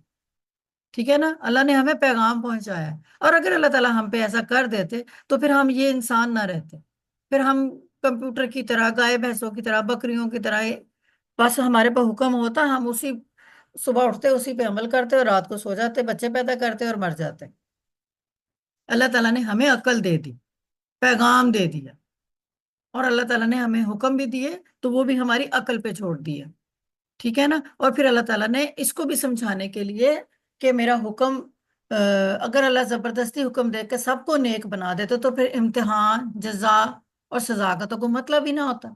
ٹھیک ہے نا؟ اللہ نے ہمیں پیغام پہنچایا ہے، اور اگر اللہ تعالیٰ ہم پہ ایسا کر دیتے تو پھر ہم یہ انسان نہ رہتے، پھر ہم کمپیوٹر کی طرح، گائے بھینسوں کی طرح، بکریوں کی طرح، بس ہمارے پہ حکم ہوتا ہم اسی صبح اٹھتے اسی پہ عمل کرتے اور رات کو سو جاتے، بچے پیدا کرتے اور مر جاتے۔ اللہ تعالیٰ نے ہمیں عقل دے دی، پیغام دے دیا، اور اللہ تعالیٰ نے ہمیں حکم بھی دیے تو وہ بھی ہماری عقل پہ چھوڑ دیا، ٹھیک ہے نا؟ اور پھر اللہ تعالیٰ نے اس کو بھی سمجھانے کے لیے کہ میرا حکم، اگر اللہ زبردستی حکم دے کے سب کو نیک بنا دیتے تو پھر امتحان، جزا اور سزا کا تو کوئی مطلب ہی نہ ہوتا۔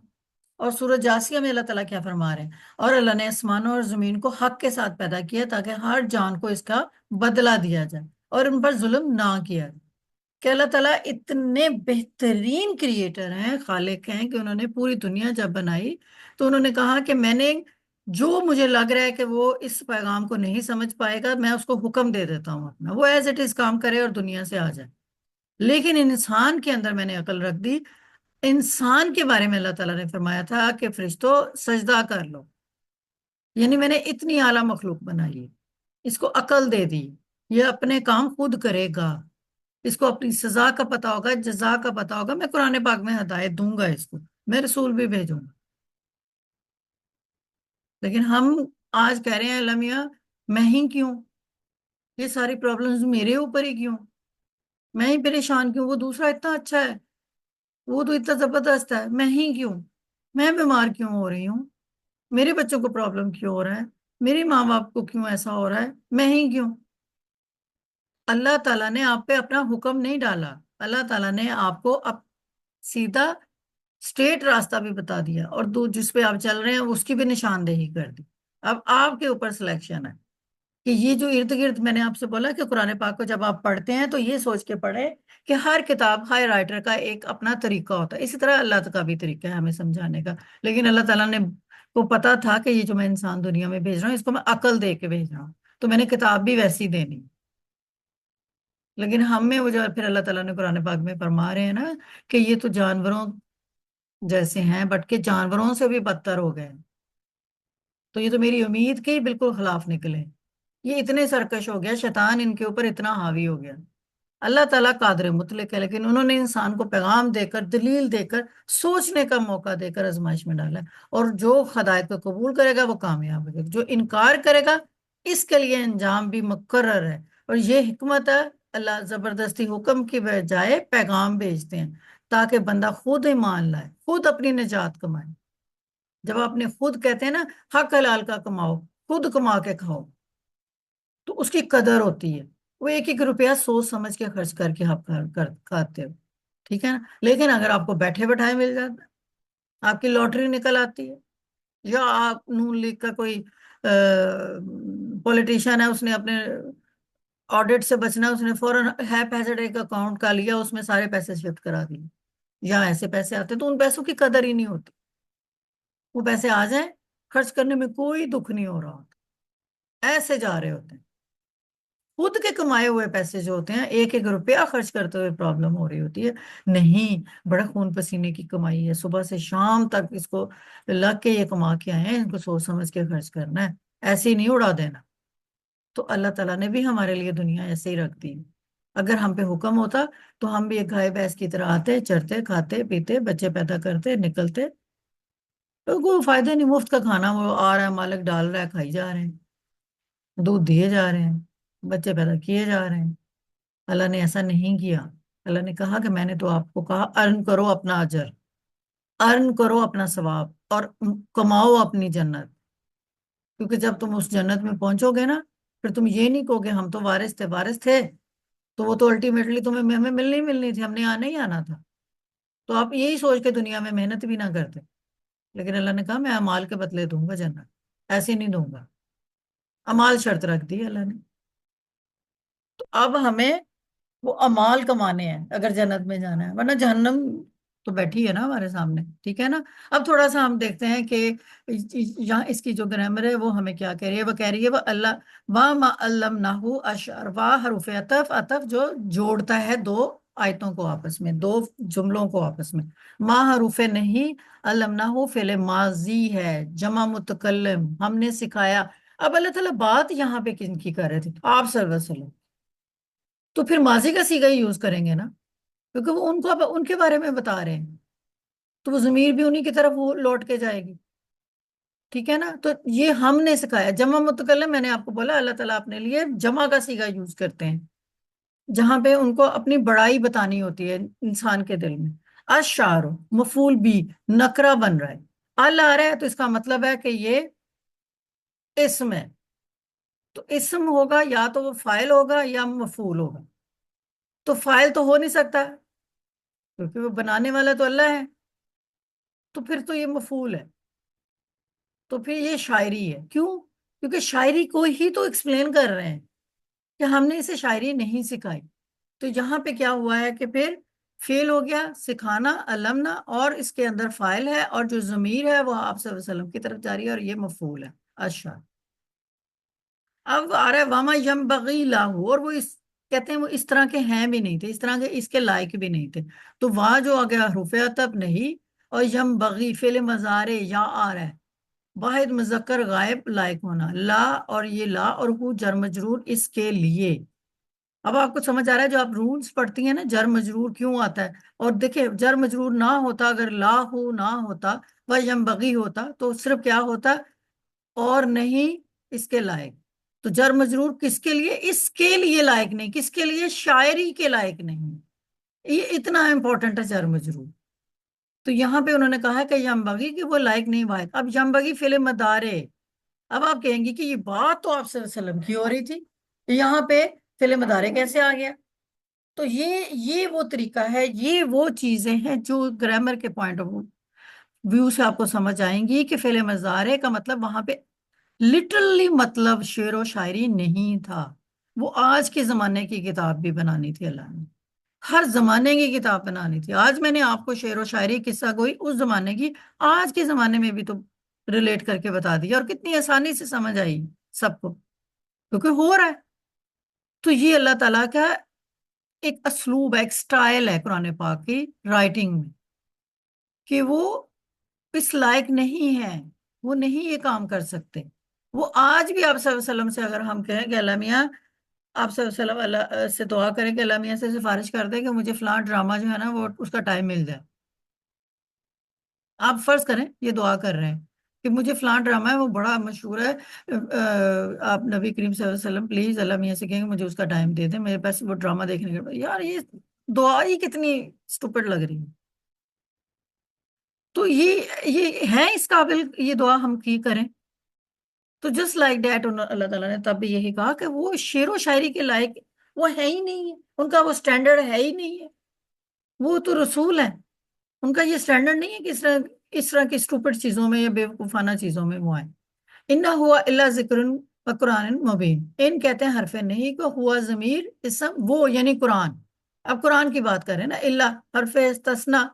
اور سورہ جاسیہ میں اللہ تعالیٰ کیا فرما رہے ہیں؟ اور اللہ نے آسمانوں اور زمین کو حق کے ساتھ پیدا کیا تاکہ ہر جان کو اس کا بدلہ دیا جائے اور ان پر ظلم نہ کیا جائے۔ کہ اللہ تعالیٰ اتنے بہترین کریٹر ہیں، خالق ہیں، کہ انہوں نے پوری دنیا جب بنائی تو انہوں نے کہا کہ میں نے جو مجھے لگ رہا ہے کہ وہ اس پیغام کو نہیں سمجھ پائے گا، میں اس کو حکم دے دیتا ہوں اپنا، وہ ایز اٹ از کام کرے اور دنیا سے آ جائے۔ لیکن انسان کے اندر میں نے عقل رکھ دی، انسان کے بارے میں اللہ تعالیٰ نے فرمایا تھا کہ فرشتوں سجدہ کر لو، یعنی میں نے اتنی اعلیٰ مخلوق بنائی ہے، اس کو عقل دے دی، یہ اپنے کام خود کرے گا، اس کو اپنی سزا کا پتا ہوگا، جزا کا پتا ہوگا، میں قرآن پاک میں ہدایت دوں گا، اس کو میں رسول بھی بھیجوں گا۔ لیکن ہم آج کہہ رہے ہیں اللہ میاں میں ہی کیوں، یہ ساری پرابلمز میرے اوپر ہی کیوں، میں ہی پریشان کیوں، وہ دوسرا اتنا اچھا ہے، وہ تو اتنا زبردست ہے، میں ہی کیوں، میں بیمار کیوں ہو رہی ہوں، میرے بچوں کو پرابلم کیوں ہو رہا ہے، میری ماں باپ کو کیوں ایسا ہو رہا ہے، میں ہی کیوں؟ اللہ تعالیٰ نے آپ پہ اپنا حکم نہیں ڈالا، اللہ تعالیٰ نے آپ کو سیدھا اسٹریٹ راستہ بھی بتا دیا، اور جس پہ آپ چل رہے ہیں اس کی بھی نشاندہی کر دی۔ اب آپ کے اوپر سلیکشن ہے کہ یہ جو ارد گرد میں نے آپ سے بولا کہ قرآن پاک کو جب آپ پڑھتے ہیں تو یہ سوچ کے پڑھیں کہ ہر کتاب، ہر رائٹر کا ایک اپنا طریقہ ہوتا ہے، اسی طرح اللہ کا بھی طریقہ ہے ہمیں سمجھانے کا، لیکن اللہ تعالیٰ نے کو پتا تھا کہ یہ جو میں انسان دنیا میں بھیج رہا ہوں اس کو میں عقل دے کے بھیج رہا ہوں، تو میں نے کتاب بھی ویسی دینی۔ لیکن ہم میں وہ جو پھر اللہ تعالیٰ نے قرآن پاک میں فرما رہے ہیں نا کہ یہ تو جانوروں جیسے ہیں، بٹ کے جانوروں سے بھی بدتر ہو گئے، تو یہ تو میری امید کے ہی بالکل خلاف نکلے، یہ اتنے سرکش ہو گیا، شیطان ان کے اوپر اتنا حاوی ہو گیا۔ اللہ تعالیٰ قادر مطلق ہے، لیکن انہوں نے انسان کو پیغام دے کر، دلیل دے کر، سوچنے کا موقع دے کر آزمائش میں ڈالا ہے، اور جو ہدایت کو قبول کرے گا وہ کامیاب ہوگا، جو انکار کرے گا اس کے لیے انجام بھی مقرر ہے، اور یہ حکمت ہے، اللہ زبردستی حکم کی بجائے پیغام بھیجتے ہیں تاکہ بندہ خود ایمان لائے، خود اپنی نجات کمائے۔ جب آپ نے خود کہتے ہیں نا حق حلال کا کماؤ، خود کما کے کھاؤ، تو اس کی قدر ہوتی ہے، وہ ایک ایک روپیہ سوچ سمجھ کے خرچ کر کے آپ کھاتے ہو، ٹھیک ہے نا؟ لیکن اگر آپ کو بیٹھے بیٹھائے مل جاتا ہے، آپ کی لاٹری نکل آتی ہے، یا آپ نون لیگ کا کوئی پولیٹیشین ہے، اس نے اپنے آڈٹ سے بچنا، اس نے فوراً ہیپ ہیزارڈ ایک اکاؤنٹ کا لیا، اس میں سارے پیسے شفٹ کرا دیے، یا ایسے پیسے آتے تو ان پیسوں کی قدر ہی نہیں ہوتی، وہ پیسے آ جائیں، خرچ کرنے میں کوئی دکھ نہیں ہو رہا ہوتا، ایسے جا رہے ہوتے ہیں، خود کے کمائے ہوئے پیسے جو ہوتے ہیں ایک ایک روپیہ خرچ کرتے ہوئے پرابلم ہو رہی ہوتی ہے، نہیں بڑا خون پسینے کی کمائی ہے، صبح سے شام تک اس کو لگ کے یہ کما کے آئے ہیں، ان کو سوچ سمجھ کے خرچ کرنا ہے، ایسے ہی نہیں اڑا دینا۔ تو اللہ تعالیٰ نے بھی ہمارے لیے دنیا ایسے ہی رکھ دی، اگر ہم پہ حکم ہوتا تو ہم بھی ایک گائے بھینس کی طرح آتے، چرتے، کھاتے پیتے، بچے پیدا کرتے، نکلتے، تو کوئی فائدہ نہیں، مفت کا کھانا وہ آ رہا ہے، مالک ڈال رہا ہے، کھائی جا رہے ہیں، دودھ دیے جا رہے ہیں، بچے پیدا کیے جا رہے ہیں۔ اللہ نے ایسا نہیں کیا، اللہ نے کہا کہ میں نے تو آپ کو کہا ارن کرو اپنا اجر، ارن کرو اپنا ثواب، اور کماؤ اپنی جنت، کیونکہ جب تم اس جنت میں پہنچو گے نا پھر تم یہ نہیں کہو گے ہم تو وارث تھے، وارث تھے تو وہ تو الٹیمیٹلی تمہیں ہمیں ملنی ملنی تھی، ہم نے آنا ہی آنا تھا، تو آپ یہی سوچ کے دنیا میں محنت بھی نہ کرتے، لیکن اللہ نے کہا میں امال کے بدلے دوں گا جنت، ایسے نہیں دوں گا، امال شرط رکھ دی اللہ نے۔ تو اب ہمیں وہ امال کمانے ہیں اگر جنت میں جانا ہے، ورنہ جہنم تو بیٹھی ہے نا ہمارے سامنے، ٹھیک ہے نا؟ اب تھوڑا سا ہم دیکھتے ہیں کہ یہاں اس کی جو گرامر ہے وہ ہمیں کیا کہہ رہی ہے، وہ کہہ رہی ہے وہ اللہ وا ما علمناہ اشعر، وا حروف عطف، عطف جو جوڑتا ہے دو آیتوں کو آپس میں، دو جملوں کو آپس میں، ما حروف نہیں، علمناہ فعل ماضی ہے، جمع متکلم، ہم نے سکھایا۔ اب اللہ تعالیٰ بات یہاں پہ کن کی کر رہے تھے؟ آپ صلی اللہ علیہ وسلم، تو پھر ماضی کا صیغہ ہی یوز کریں گے نا، کیونکہ وہ ان کو اب ان کے بارے میں بتا رہے ہیں، تو وہ ضمیر بھی انہی کی طرف وہ لوٹ کے جائے گی، ٹھیک ہے نا؟ تو یہ ہم نے سکھایا، جمع متکلم میں نے آپ کو بولا اللہ تعالیٰ اپنے لیے جمع کا صیغہ یوز کرتے ہیں جہاں پہ ان کو اپنی بڑائی بتانی ہوتی ہے انسان کے دل میں۔ اشعار مفعول بھی نکرہ بن رہا ہے، ال آ رہا ہے تو اس کا مطلب ہے کہ یہ اسم ہے، تو اسم ہوگا یا تو وہ فاعل ہوگا یا مفعول ہوگا، تو فاعل تو ہو نہیں سکتا کیونکہ وہ بنانے والا تو اللہ ہے، تو پھر تو یہ مفعول ہے، تو پھر یہ شاعری ہے، کیوں؟ کیونکہ شاعری کو ہی تو ایکسپلین کر رہے ہیں کہ ہم نے اسے شاعری نہیں سکھائی، تو یہاں پہ کیا ہوا ہے کہ پھر فعل ہو گیا سکھانا، علمنا، اور اس کے اندر فاعل ہے، اور جو ضمیر ہے وہ آپ صلی اللہ علیہ وسلم کی طرف جاری ہے، اور یہ مفعول ہے۔ اچھا، اب آ رہا ہے واما ینبغی لاہو، اور وہ اس کہتے ہیں وہ اس طرح کے ہیں بھی نہیں تھے، اس طرح کے اس کے لائق بھی نہیں تھے، تو وہاں جو آ گیا حروف عطف نہیں، اور ینبغی فعل مضارع یا آ رہا ہے، واحد مذکر غائب لائق ہونا، لا، اور یہ لا اور ہو جر مجرور اس کے لیے۔ اب آپ کو سمجھ آ رہا ہے جو آپ رولز پڑھتی ہیں نا جر مجرور کیوں آتا ہے؟ اور دیکھیں جر مجرور نہ ہوتا، اگر لا ہو نہ ہوتا و ینبغی ہوتا تو صرف کیا ہوتا؟ اور نہیں اس کے لائق. تو جر مجرور کس کے لیے؟ اس کے لیے لائق نہیں. کس کے لیے؟ شاعری کے لائق نہیں. یہ اتنا امپورٹنٹ ہے جر مجرور. تو یہاں پہ انہوں نے کہا کہ یمبغی کہ وہ لائق نہیں واحد. اب یمبغی فعل مضارع. اب آپ کہیں گے کہ یہ بات تو آپ صلی اللہ علیہ وسلم کی ہو رہی تھی، یہاں پہ فعل مضارع کیسے آ گیا؟ تو یہ وہ طریقہ ہے، یہ وہ چیزیں ہیں جو گرامر کے پوائنٹ آف ویو سے آپ کو سمجھ آئیں گی کہ فعل مضارع کا مطلب وہاں پہ لٹرلی مطلب شعر و شاعری نہیں تھا. وہ آج کے زمانے کی کتاب بھی بنانی تھی اللہ نے. ہر زمانے کی کتاب بنانی تھی. آج میں نے آپ کو شعر و شاعری قصہ گوئی اس زمانے کی آج کے زمانے میں بھی تو ریلیٹ کر کے بتا دیا، اور کتنی آسانی سے سمجھ آئی سب کو، کیونکہ ہو رہا ہے. تو یہ اللہ تعالیٰ کا ایک اسلوب ہے، ایک سٹائل ہے قرآن پاک کی رائٹنگ میں، کہ وہ اس لائق نہیں ہے، وہ نہیں یہ کام کر سکتے. وہ آج بھی آپ صلی اللہ علیہ وسلم سے اگر ہم کہیں کہ اللہ میاں، آپ صلی اللہ علیہ وسلم اللہ سے دعا کریں کہ اللہ میاں سے سفارش کر دیں کہ مجھے فلاں ڈرامہ جو ہے نا وہ اس کا ٹائم مل جائے. آپ فرض کریں یہ دعا کر رہے ہیں کہ مجھے فلاں ڈرامہ ہے وہ بڑا مشہور ہے، آپ نبی کریم صلی اللہ علیہ وسلم پلیز اللہ میاں سے کہیں کہ مجھے اس کا ٹائم دے دیں، میرے پاس وہ ڈرامہ دیکھنے کے بعد. یار یہ دعا ہی کتنی اسٹوپڈ لگ رہی ہے. تو یہ ہے اس قابل یہ دعا ہم کی کریں. تو جسٹ لائک دیٹ اللہ تعالیٰ نے تب بھی یہی کہا کہ وہ شعر و شاعری کے لائق وہ ہے ہی نہیں ہے، ان کا وہ سٹینڈرڈ ہے ہی نہیں ہے. وہ تو رسول ہے، ان کا یہ سٹینڈرڈ نہیں ہے کہ اس طرح کی اسٹوپڈ چیزوں میں یا بیوقوفانہ چیزوں میں وہ آئے. انہ ہوا اللہ ذکر و قرآن مبین. ان کہتے ہیں حرف نہیں کو ہوا ضمیر اسم وہ یعنی قرآن. اب قرآن کی بات کریں نا، اللہ حرف استثناء،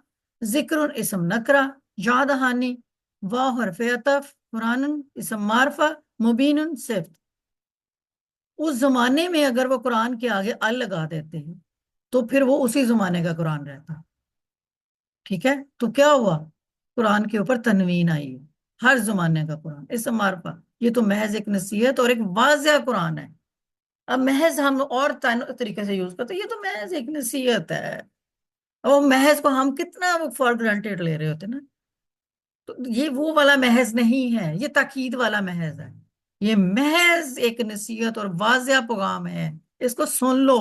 ذکر اسم نکرہ، یاد دہانی، واو حرف عطف، قرآن اسم معرفہ، مبین صفت. اس زمانے میں اگر وہ قرآن کے آگے ال لگا دیتے ہیں تو پھر وہ اسی زمانے کا قرآن رہتا. ٹھیک ہے، تو کیا ہوا؟ قرآن کے اوپر تنوین آئی. ہر زمانے کا قرآن اسم معرفہ. یہ تو محض ایک نصیحت اور ایک واضح قرآن ہے. اب محض ہم اور طریقے سے یوز کرتے، یہ تو محض ایک نصیحت ہے. اور محض کو ہم کتنا وہ فار گرانٹیڈ لے رہے ہوتے نا. تو یہ وہ والا محض نہیں ہے، یہ تاکید والا محض ہے. یہ محض ایک نصیحت اور واضح پیغام ہے، اس کو سن لو.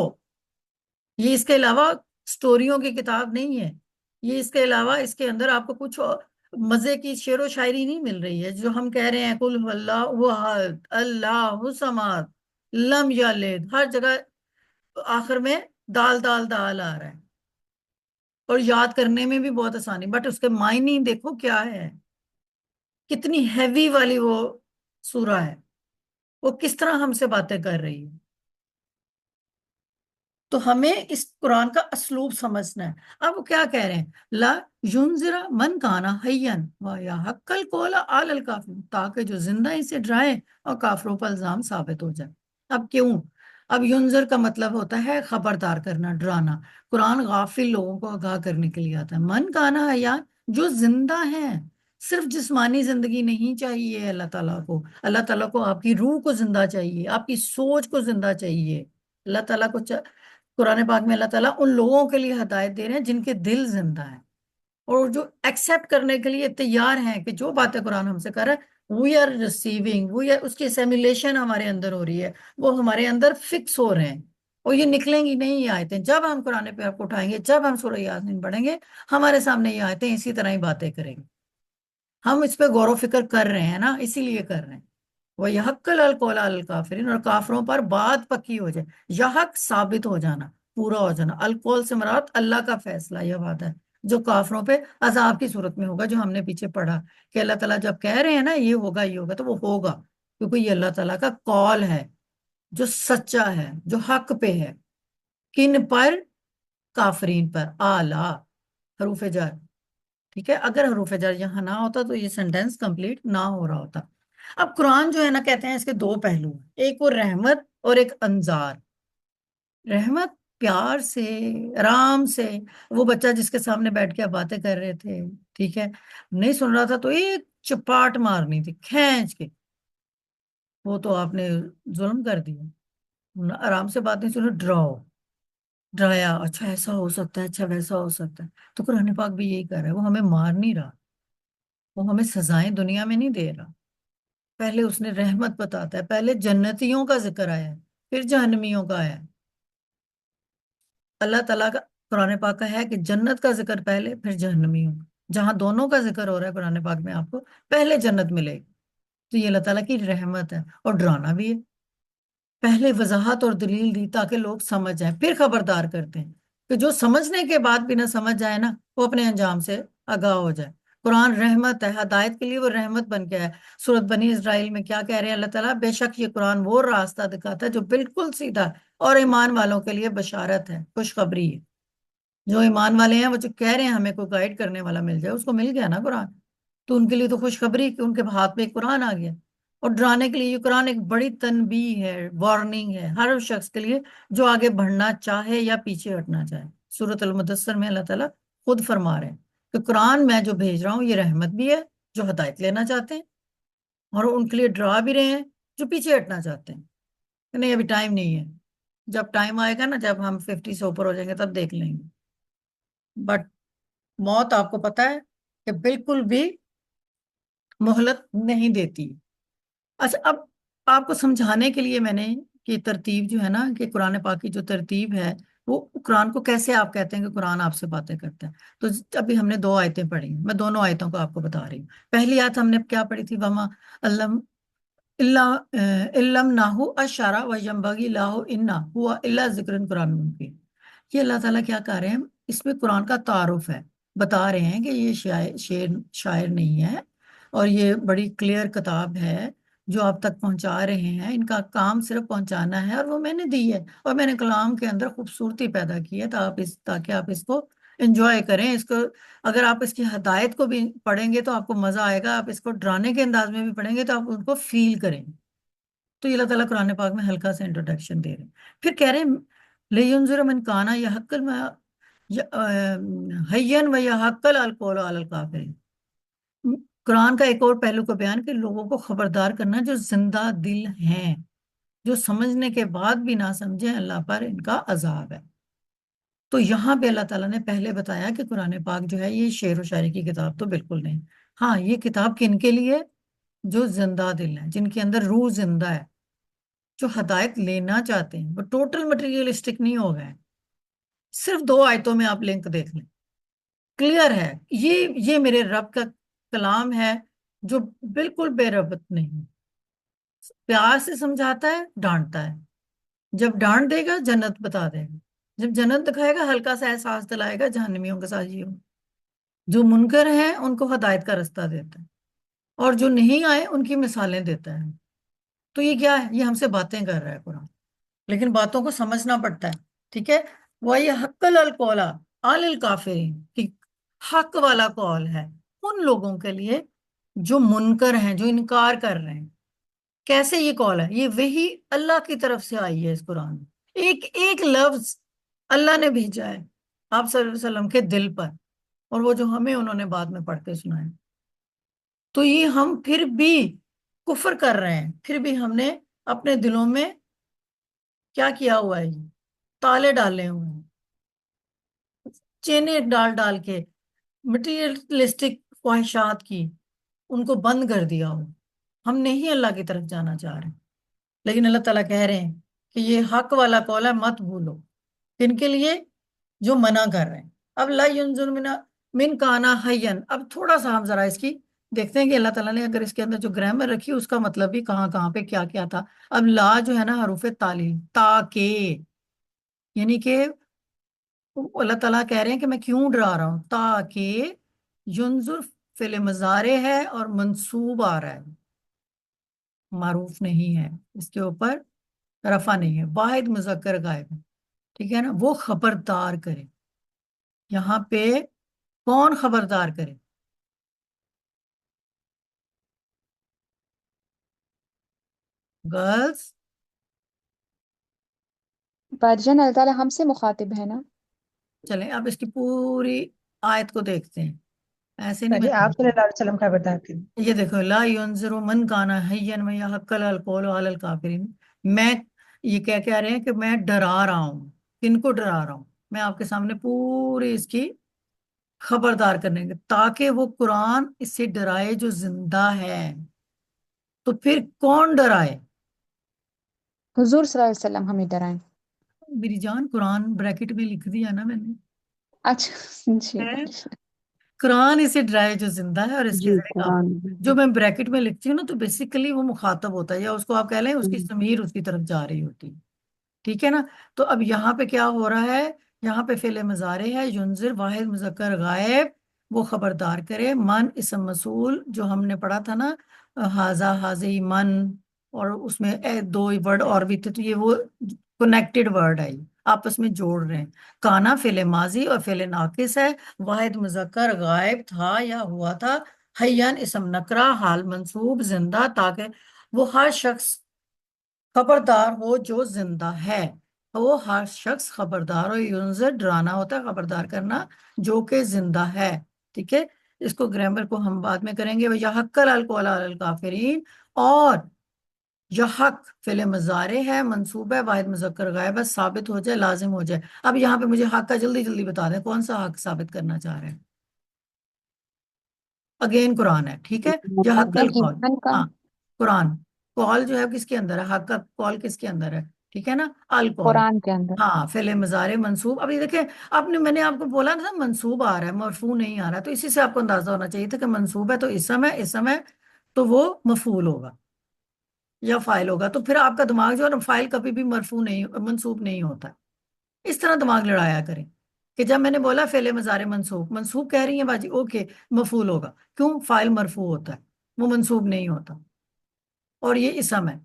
یہ اس کے علاوہ سٹوریوں کی کتاب نہیں ہے. یہ اس کے علاوہ اس کے اندر آپ کو کچھ مزے کی شعر و شاعری نہیں مل رہی ہے جو ہم کہہ رہے ہیں قل اللہ احد اللہ الصمد لم یلد. ہر جگہ آخر میں دال دال دال آ رہا ہے، اور یاد کرنے میں بھی بہت آسانی، بٹ اس کے معنی دیکھو کیا ہے. کتنی ہیوی والی وہ سورہ ہے، وہ کس طرح ہم سے باتیں کر رہی ہے. تو ہمیں اس قرآن کا اسلوب سمجھنا ہے. اب وہ کیا کہہ رہے ہیں؟ لا ینذر من کانا حیان و یا حق القول علی الکافرین، تاکہ جو زندہ اسے ڈرائے اور کافروں پر الزام ثابت ہو جائے. اب کیوں؟ اب ینذر کا مطلب ہوتا ہے خبردار کرنا، ڈرانا. قرآن غافل لوگوں کو آگاہ کرنے کے لیے آتا ہے. من کانا حیان، جو زندہ ہیں. صرف جسمانی زندگی نہیں چاہیے اللہ تعالیٰ کو. اللہ تعالیٰ کو آپ کی روح کو زندہ چاہیے، آپ کی سوچ کو زندہ چاہیے. اللہ تعالیٰ کو قرآن پاک میں اللہ تعالیٰ ان لوگوں کے لیے ہدایت دے رہے ہیں جن کے دل زندہ ہیں، اور جو ایکسیپٹ کرنے کے لیے تیار ہیں کہ جو باتیں قرآن ہم سے کر رہا ہے we are receiving, we are, اس کی اسیمیلیشن ہمارے اندر ہو رہی ہے، وہ ہمارے اندر فکس ہو رہے ہیں، اور یہ نکلیں گی نہیں. یہ آیتیں جب ہم قرآن پہ آپ کو اٹھائیں گے، جب ہم سورہ یاسین پڑھیں گے، ہمارے سامنے یہ آیتیں اسی طرح ہی باتیں کریں گے. ہم اس پہ غور و فکر کر رہے ہیں نا، اسی لیے کر رہے ہیں. وہ یحق القول علی الکافرین، اور کافروں پر بات پکی ہو جائے. یحق ثابت ہو جانا، پورا ہو جانا. القول سے مراد اللہ کا فیصلہ، یہ بات ہے جو کافروں پہ عذاب کی صورت میں ہوگا، جو ہم نے پیچھے پڑھا کہ اللہ تعالیٰ جب کہہ رہے ہیں نا یہ ہوگا یہ ہوگا، تو وہ ہوگا، کیونکہ یہ اللہ تعالیٰ کا قول ہے جو سچا ہے، جو حق پہ ہے. کن پر؟ کافرین پر. آلہ حروف جر. ٹھیک ہے، اگر حروف جر یہاں نہ ہوتا تو یہ سینٹینس کمپلیٹ نہ ہو رہا ہوتا. اب قرآن جو ہے نا، کہتے ہیں اس کے دو پہلو ہیں، ایک وہ رحمت اور ایک انذار. رحمت پیار سے، آرام سے. وہ بچہ جس کے سامنے بیٹھ کے آپ باتیں کر رہے تھے، ٹھیک ہے، نہیں سن رہا تھا تو ایک چپاٹ مارنی تھی کھینچ کے، وہ تو آپ نے ظلم کر دیا. آرام سے بات نہیں سنو، ڈراؤ، ڈرایا، اچھا ایسا ہو سکتا ہے، اچھا ویسا ہو سکتا ہے. تو قرآن پاک بھی یہی کر رہا ہے، وہ ہمیں مار نہیں رہا، وہ ہمیں سزائیں دنیا میں نہیں دے رہا. پہلے اس نے رحمت بتاتا ہے، پہلے جنتیوں کا ذکر آیا ہے، پھر جہنمیوں کا آیا ہے۔ اللہ تعالیٰ کا قرآن پاک کا ہے کہ جنت کا ذکر پہلے، پھر جہنمیوں کا، جہاں دونوں کا ذکر ہو رہا ہے قرآن پاک میں، آپ کو پہلے جنت ملے گی۔ تو یہ اللہ تعالیٰ کی رحمت ہے، اور ڈرانا بھی ہے۔ پہلے وضاحت اور دلیل دی تاکہ لوگ سمجھ جائیں، پھر خبردار کرتے ہیں کہ جو سمجھنے کے بعد بھی نہ سمجھ جائے نا، وہ اپنے انجام سے آگاہ ہو جائے۔ قرآن رحمت ہے، ہدایت کے لیے وہ رحمت بن کے ہے۔ سورۃ بنی اسرائیل میں کیا کہہ رہے ہیں اللہ تعالیٰ؟ بے شک یہ قرآن وہ راستہ دکھاتا ہے جو بالکل سیدھا ہے، اور ایمان والوں کے لیے بشارت ہے، خوشخبری ہے۔ جو ایمان والے ہیں وہ جو کہہ رہے ہیں ہمیں کوئی گائیڈ کرنے والا مل جائے، اس کو مل گیا نا قرآن، تو ان کے لیے تو خوشخبری کہ ان کے ہاتھ میں ایک قرآن آ گیا۔ اور ڈرانے کے لیے یہ قرآن ایک بڑی تنبیہ ہے، وارننگ ہے ہر اس شخص کے لیے جو آگے بڑھنا چاہے یا پیچھے ہٹنا چاہے۔ سورۃ المدثر میں اللہ تعالیٰ خود فرما رہے ہیں کہ قرآن میں جو بھیج رہا ہوں یہ رحمت بھی ہے جو ہدایت لینا چاہتے ہیں، اور ان کے لیے ڈرا بھی رہے ہیں جو پیچھے ہٹنا چاہتے ہیں کہ نہیں ابھی ٹائم نہیں ہے، جب ٹائم آئے گا نا، جب ہم 50 سے اوپر ہو جائیں گے تب دیکھ لیں گے۔ بٹ موت آپ کو پتا ہے کہ بالکل بھی مہلت نہیں دیتی۔ اچھا، اب آپ کو سمجھانے کے لیے میں نے کہ ترتیب جو ہے نا، کہ قرآن پاک کی جو ترتیب ہے، وہ قرآن کو کیسے آپ کہتے ہیں کہ قرآن آپ سے باتیں کرتا ہے؟ تو ابھی ہم نے 2 آیتیں پڑھی ہیں، میں دونوں آیتوں کو آپ کو بتا رہی ہوں۔ پہلی آیت ہم نے کیا پڑھی تھی؟ وما علم اللہ علم ناہو اشارہ و یمبغی لاہو انا ہوا اللہ ذکر قرآن مبین۔ یہ اللہ تعالیٰ کیا کر رہے ہیں؟ اس میں قرآن کا تعارف ہے، بتا رہے ہیں کہ یہ شاعر نہیں ہے، اور یہ بڑی کلیئر کتاب ہے جو آپ تک پہنچا رہے ہیں۔ ان کا کام صرف پہنچانا ہے، اور وہ میں نے دی ہے، اور میں نے کلام کے اندر خوبصورتی پیدا کی ہے تاکہ آپ اس کو انجوائے کریں۔ اس کو اگر آپ اس کی ہدایت کو بھی پڑھیں گے تو آپ کو مزہ آئے گا، آپ اس کو ڈرانے کے انداز میں بھی پڑھیں گے تو آپ ان کو فیل کریں گے۔ تو یہ اللہ تعالیٰ قرآن پاک میں ہلکا سا انٹروڈکشن دے رہے ہیں، پھر کہہ رہے ہیں لینذر من کانا یحق حین و یحق القول علی الکافرین۔ قرآن کا ایک اور پہلو کا بیان کہ لوگوں کو خبردار کرنا جو زندہ دل ہیں، جو سمجھنے کے بعد بھی نہ سمجھیں، اللہ پر ان کا عذاب ہے۔ تو یہاں پہ اللہ تعالیٰ نے پہلے بتایا کہ قرآن پاک جو ہے یہ شعر و شاعری کی کتاب تو بالکل نہیں۔ ہاں، یہ کتاب کن کے لیے؟ جو زندہ دل ہیں، جن کے اندر روح زندہ ہے، جو ہدایت لینا چاہتے ہیں، وہ ٹوٹل مٹیریلسٹک نہیں ہو گئے۔ صرف 2 آیتوں میں آپ لنک دیکھ لیں، کلیئر ہے۔ یہ میرے رب کا کلام ہے جو بالکل بے ربط نہیں، پیار سے سمجھاتا ہے، ڈانٹتا ہے۔ جب ڈانٹ دے گا جنت بتا دے گا، جب جنت دکھائے گا ہلکا سا احساس دلائے گا جہنمیوں کے ساتھ یہ ہو۔ جو منکر ہیں ان کو ہدایت کا رستہ دیتا ہے، اور جو نہیں آئے ان کی مثالیں دیتا ہے۔ تو یہ کیا ہے؟ یہ ہم سے باتیں کر رہا ہے قرآن، لیکن باتوں کو سمجھنا پڑتا ہے، ٹھیک ہے؟ وہی حق القولا علی الکافرین، کہ حق والا قول ہے ان لوگوں کے لیے جو منکر ہیں، جو انکار کر رہے ہیں۔ کیسے یہ قول ہے؟ یہ وہی اللہ کی طرف سے آئی ہے اس قرآن میں، ایک ایک لفظ اللہ نے بھیجا ہے آپ صلی اللہ علیہ وسلم کے دل پر، اور وہ جو ہمیں انہوں نے بعد میں پڑھ کے سنائے۔ تو یہ ہم پھر بھی کفر کر رہے ہیں، پھر بھی ہم نے اپنے دلوں میں کیا کیا ہوا ہے؟ یہ تالے ڈالے ہوئے ہیں، چینیں ڈال ڈال کے مٹیریلسٹک خواہشات کی ان کو بند کر دیا ہو۔ ہم نہیں اللہ کی طرف جانا چاہ رہے، لیکن اللہ تعالیٰ کہہ رہے ہیں کہ یہ حق والا قول ہے، مت بھولو۔ کن کے لیے؟ جو منع کر رہے ہیں۔ اب لا ينظر من کانا حین، اب تھوڑا سا ہم ذرا اس کی دیکھتے ہیں کہ اللہ تعالیٰ نے اگر اس کے اندر جو گرامر رکھی اس کا مطلب بھی کہاں کہاں پہ کیا کیا تھا۔ اب لا جو ہے نا حروف تعلیل، تاکہ، یعنی کہ اللہ تعالیٰ کہہ رہے ہیں کہ میں کیوں ڈرا رہا ہوں؟ تاکہ ینظر فعل مضارع ہے اور منصوب آ رہا ہے، معروف نہیں ہے، اس کے اوپر رفع نہیں ہے، واحد مذکر غائب ہے، ٹھیک ہے نا؟ وہ خبردار کرے۔ یہاں پہ کون خبردار کرے؟ گرلز؟ باجی جان، اللہ تعالیٰ ہم سے مخاطب ہے نا؟ چلیں اب اس کی پوری آیت کو دیکھتے ہیں، ایسے نہیں جی میں۔ آپ صلی اللہ علیہ وسلم کا بتاتے ہیں۔ یہ دیکھو، لا ينظر من کان حیا ويحق القول على الکافرین۔ میں یہ کہہ رہے ہیں کہ میں ڈرا رہا ہوں، کن کو ڈرا رہا ہوں؟ میں آپ کے سامنے پوری اس کی خبردار کرنے کے، تاکہ وہ قرآن اس سے ڈرائے جو زندہ ہے۔ تو پھر کون ڈرائے؟ حضور صلی اللہ علیہ وسلم ہمیں ڈرائیں۔ میری جان قرآن بریکٹ میں لکھ دیا نا میں نے، اچھا جی ہے ماشاء قرآن اسے ڈرائے جو زندہ ہے اور اس کے جی ذریعے کام۔ قرآن جو میں بریکٹ میں لکھتی ہوں نا تو بیسیکلی وہ مخاطب ہوتا ہے، یا اس کو آپ کہہ لیں اس کی ہم، ضمیر اس کی طرف جا رہی ہوتی ہے، ٹھیک ہے نا؟ تو اب یہاں پہ کیا ہو رہا ہے؟ یہاں پہ فعل مضارع ہے، ینذر واحد مذکر غائب، وہ خبردار کرے، من اسم مسئول جو ہم نے پڑھا تھا نا، ہاذا ہاذی من، اور اس میں دو ورڈ اور بھی تھے، تو یہ وہ کنیکٹڈ ورڈ ہے، یہ آپس میں جوڑ رہے ہیں۔ کانا فعل ماضی اور فعل ناقص ہے، واحد مذکر غائب تھا یا ہوا تھا، حیان اسم نکرہ حال منصوب زندہ، تاکہ وہ ہر شخص خبردار ہو جو زندہ ہے، وہ ہر شخص خبردار ہو، ینذر ڈرانا ہوتا ہے، خبردار کرنا جو کہ زندہ ہے، ٹھیک ہے؟ اس کو گرامر کو ہم بعد میں کریں گے۔ وَيَحَقَّ الْقَوْلُ عَلَى الْكَافِرِينَ، اور یحق فعل مضارع ہے، منصوب ہے، واحد مذکر غائب ہے، ثابت ہو جائے، لازم ہو جائے۔ اب یہاں پہ مجھے حق کا جلدی جلدی بتا دیں، کون سا حق ثابت کرنا چاہ رہے ہیں؟ اگین قرآن ہے، ٹھیک ہے؟ یا حق اللہ القول، ایمان کا۔ ہاں قرآن، کال جو ہے کس کے اندر ہے؟ حق کا کال کس کے اندر ہے؟ ٹھیک ہے نا؟ القول، قرآن کے اندر۔ ہاں فعل مضارع منصوب۔ ابھی دیکھیں آپ نے، میں نے آپ کو بولا نا منصوب آ رہا ہے مرفوع نہیں آ رہا، تو اسی سے آپ کو اندازہ ہونا چاہیے تھا کہ منصوب ہے تو اسم ہے، اسم ہے تو وہ مفعول ہوگا یا فاعل ہوگا۔ تو پھر آپ کا دماغ جو ہے نا، فاعل کبھی بھی مرفوع نہیں، منصوب نہیں ہوتا، اس طرح دماغ لڑایا کریں کہ جب میں نے بولا فعل مضارع منصوب، منصوب کہہ رہی ہیں باجی، اوکے مفعول ہوگا، کیوں؟ فاعل مرفوع ہوتا ہے، وہ منصوب نہیں ہوتا، اور یہ اسم ہے۔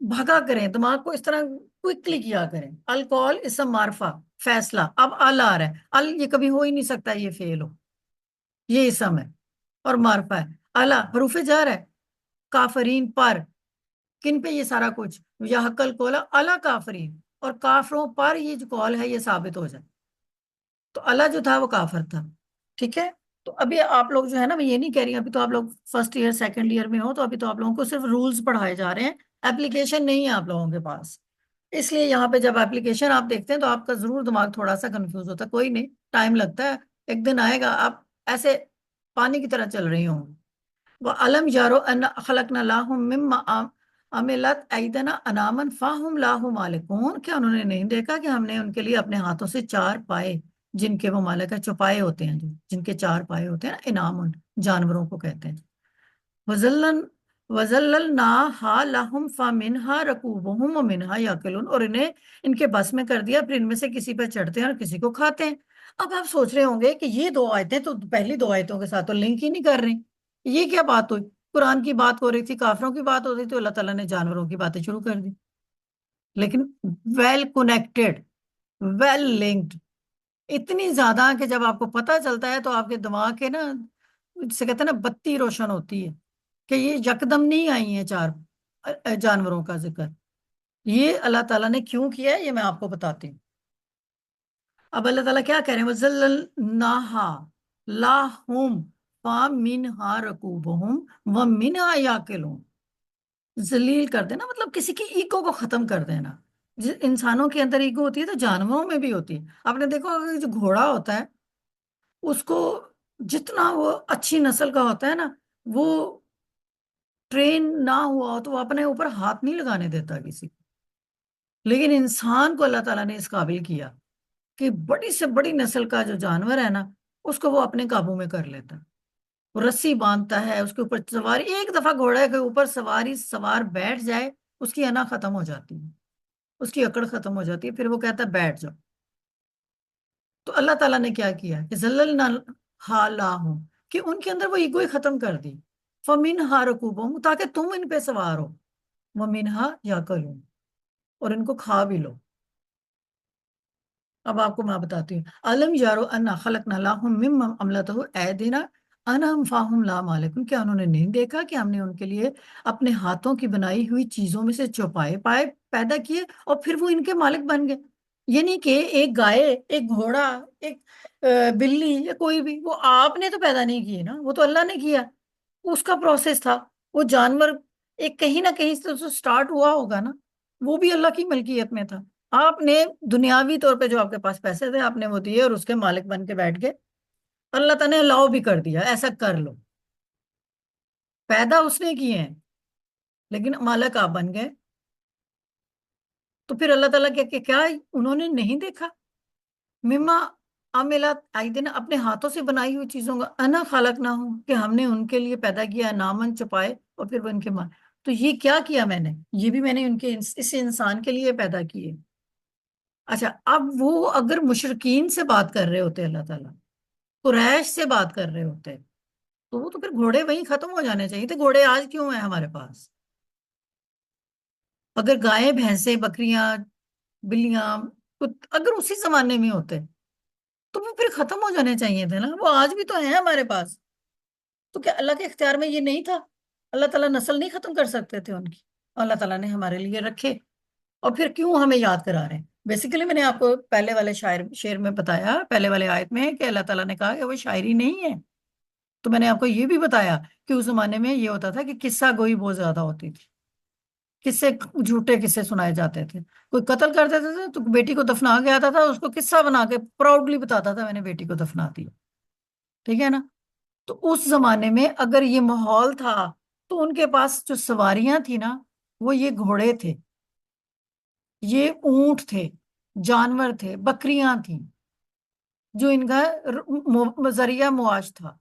بھگا کریں دماغ کو، اس طرح کوئکلی کیا کریں۔ القول اسم معرفہ، فیصلہ، اب ال آ رہا ہے، ال یہ کبھی ہو ہی نہیں سکتا یہ فعل ہو، یہ اسم ہے اور معرفہ ہے۔ الا حروف جر ہے، کافرین پر، کن پہ یہ سارا کچھ؟ یا حق القول الا کافرین، اور کافروں پر یہ جو قول ہے یہ ثابت ہو جائے، تو اللہ جو تھا وہ کافر تھا، ٹھیک ہے؟ تو ابھی آپ لوگ جو ہے نا، میں یہ نہیں کہہ رہی ابھی تو آپ لوگ فرسٹ ایئر سیکنڈ ایئر میں ہو، تو ابھی تو آپ لوگوں کو صرف رولز پڑھائے جا رہے ہیں، اپلیکیشن نہیں ہے آپ لوگوں کے پاس۔ اس لیے یہاں پہ جب اپلیکیشن آپ دیکھتے ہیں تو آپ کا ضرور دماغ تھوڑا سا کنفیوز ہوتا ہے، کوئی نہیں، ٹائم لگتا ہے، ایک دن آئے گا آپ ایسے پانی کی طرح چل رہی ہوں۔ وَأَلَمْ يَرَوْا أَنَّا خَلَقْنَا لَهُم مِّمَّا عَمِلَتْ أَيْدِينَا أَنْعَامًا فَهُمْ لَهُ مَالِكُونَ، کیا انہوں نے نہیں دیکھا کہ ہم نے ان کے لیے اپنے ہاتھوں سے چار پائے، جن کے وہ مالک ہے، چوپائے ہوتے ہیں، جو جن کے چار پائے ہوتے ہیں نا، انعام جانوروں کو کہتے ہیں۔ وَذَلَّلْ وَذَلَّلْنَاهَا لَهُمْ فَمِنْهَا رَكُوبُهُمْ وَمِنْهَا يَأْكُلُونَ، اور انہیں ان کے بس میں کر دیا، پھر ان میں سے کسی پر چڑھتے ہیں اور کسی کو کھاتے ہیں۔ اب آپ سوچ رہے ہوں گے کہ یہ دو آیتیں تو پہلی دو آیتوں کے ساتھ تو لنک ہی نہیں کر رہی، یہ کیا بات ہوئی؟ قرآن کی بات ہو رہی تھی، کافروں کی بات ہو رہی تھی، اللہ تعالیٰ نے جانوروں کی باتیں شروع کر دی، لیکن ویل کنیکٹڈ، ویل لنکڈ، اتنی زیادہ کہ جب آپ کو پتہ چلتا ہے تو آپ کے دماغ کے نا، جسے کہتے ہیں نا بتی روشن ہوتی ہے کہ یہ یکدم نہیں آئی ہیں چار جانوروں کا ذکر، یہ اللہ تعالیٰ نے کیوں کیا ہے یہ میں آپ کو بتاتی ہوں۔ اب اللہ تعالیٰ کیا کہہ رہے ہیں؟ وَذَلَّلْنَاهَا لَهُمْ فَمِنْهَا رَكُوبُهُمْ وَمِنْهَا يَأْكُلُونَ، ذلیل کر دینا مطلب کسی کی ایگو کو ختم کر دینا۔ انسانوں کے اندر ایگو ہوتی ہے تو جانوروں میں بھی ہوتی ہے۔ آپ نے دیکھا ہوگا کہ جو گھوڑا ہوتا ہے اس کو جتنا وہ اچھی نسل کا ہوتا ہے نا، وہ ٹرین نہ ہوا ہو تو وہ اپنے اوپر ہاتھ نہیں لگانے دیتا کسی کو، لیکن انسان کو اللہ تعالیٰ نے اس قابل کیا کہ بڑی سے بڑی نسل کا جو جانور ہے نا، اس کو وہ اپنے قابو میں کر لیتا ہے، وہ رسی باندھتا ہے، اس کے اوپر سواری، ایک دفعہ گھوڑے کے اوپر سوار بیٹھ جائے، اس کی انا ختم ہو جاتی ہے، اس کی اکڑ ختم ہو جاتی ہے، پھر وہ کہتا ہے بیٹھ جاؤ۔ تو اللہ تعالیٰ نے کیا کیا کہ ذللنا ہوں کہ ان کے اندر وہ ایگو ہی ختم کر دی، فمنہا رکوبہم، تاکہ تم ان پہ سوار ہو، ومنہا یاکلون، اور ان کو کھا بھی لو۔ اب آپ کو میں بتاتی ہوں، علم یارو انا خلقنا لہم مما عملتہ ایدینا انہم فاہم لا مالکون، کیا انہوں نے نہیں دیکھا کہ ہم نے ان کے لیے اپنے ہاتھوں کی بنائی ہوئی چیزوں میں سے چوپائے پائے پیدا کیے اور پھر وہ ان کے مالک بن گئے؟ یہ نہیں کہ ایک گائے، ایک گھوڑا، ایک بلی یا کوئی بھی، وہ آپ نے تو پیدا نہیں کیے نا، وہ تو اللہ نے کیا، اس کا پروسیس تھا۔ وہ جانور ایک کہیں نہ کہیں سے تو سٹارٹ ہوا ہوگا نا، وہ بھی اللہ کی ملکیت میں تھا۔ آپ نے دنیاوی طور پہ جو آپ کے پاس پیسے تھے آپ نے وہ دیے اور اس کے مالک بن کے بیٹھ گئے، اللہ تعالیٰ نے الاؤ بھی کر دیا ایسا کر لو، پیدا اس نے کیے ہیں لیکن مالک آپ بن گئے. تو پھر اللہ تعالیٰ کیا انہوں نے نہیں دیکھا؟ مما عملت ایدینا، اپنے ہاتھوں سے بنائی ہوئی چیزوں کا انا خالق نہ ہوں، کہ ہم نے ان کے لیے پیدا کیا، نامن چھپائے اور پھر وہ ان کے ماں. تو یہ کیا کیا میں نے؟ یہ بھی میں نے ان کے اس انسان کے لیے پیدا کیے. اچھا، اب وہ اگر مشرکین سے بات کر رہے ہوتے اللہ تعالیٰ، قریش سے بات کر رہے ہوتے، تو وہ تو پھر گھوڑے وہیں ختم ہو جانے چاہیے تھے. گھوڑے آج کیوں ہیں ہمارے پاس؟ اگر گائیں بھینسیں بکریاں بلیاں اگر اسی زمانے میں ہوتے تو وہ پھر ختم ہو جانے چاہیے تھے نا. وہ آج بھی تو ہیں ہمارے پاس. تو کیا اللہ کے اختیار میں یہ نہیں تھا؟ اللہ تعالیٰ نسل نہیں ختم کر سکتے تھے ان کی؟ اللہ تعالیٰ نے ہمارے لیے رکھے. اور پھر کیوں ہمیں یاد کرا رہے ہیں؟ بیسیکلی میں نے آپ کو پہلے والے شعر میں بتایا، پہلے والے آیت میں، کہ اللہ تعالیٰ نے کہا کہ وہ شاعری نہیں ہے. تو میں نے آپ کو یہ بھی بتایا کہ اس زمانے میں یہ ہوتا تھا کہ قصہ گوئی بہت زیادہ ہوتی تھی. قصے، جھوٹے قصے سنائے جاتے تھے. کوئی قتل کر دیتے تھے تو بیٹی کو دفنا کے آتا تھا، اس کو قصہ بنا کے پراؤڈلی بتاتا تھا میں نے بیٹی کو دفنا دیا. ٹھیک ہے نا؟ تو اس زمانے میں اگر یہ ماحول تھا تو ان کے پاس جو سواریاں تھی نا، وہ یہ گھوڑے تھے، یہ اونٹ تھے، جانور تھے، بکریاں تھیں، جو ان کا ذریعہ معاش تھا.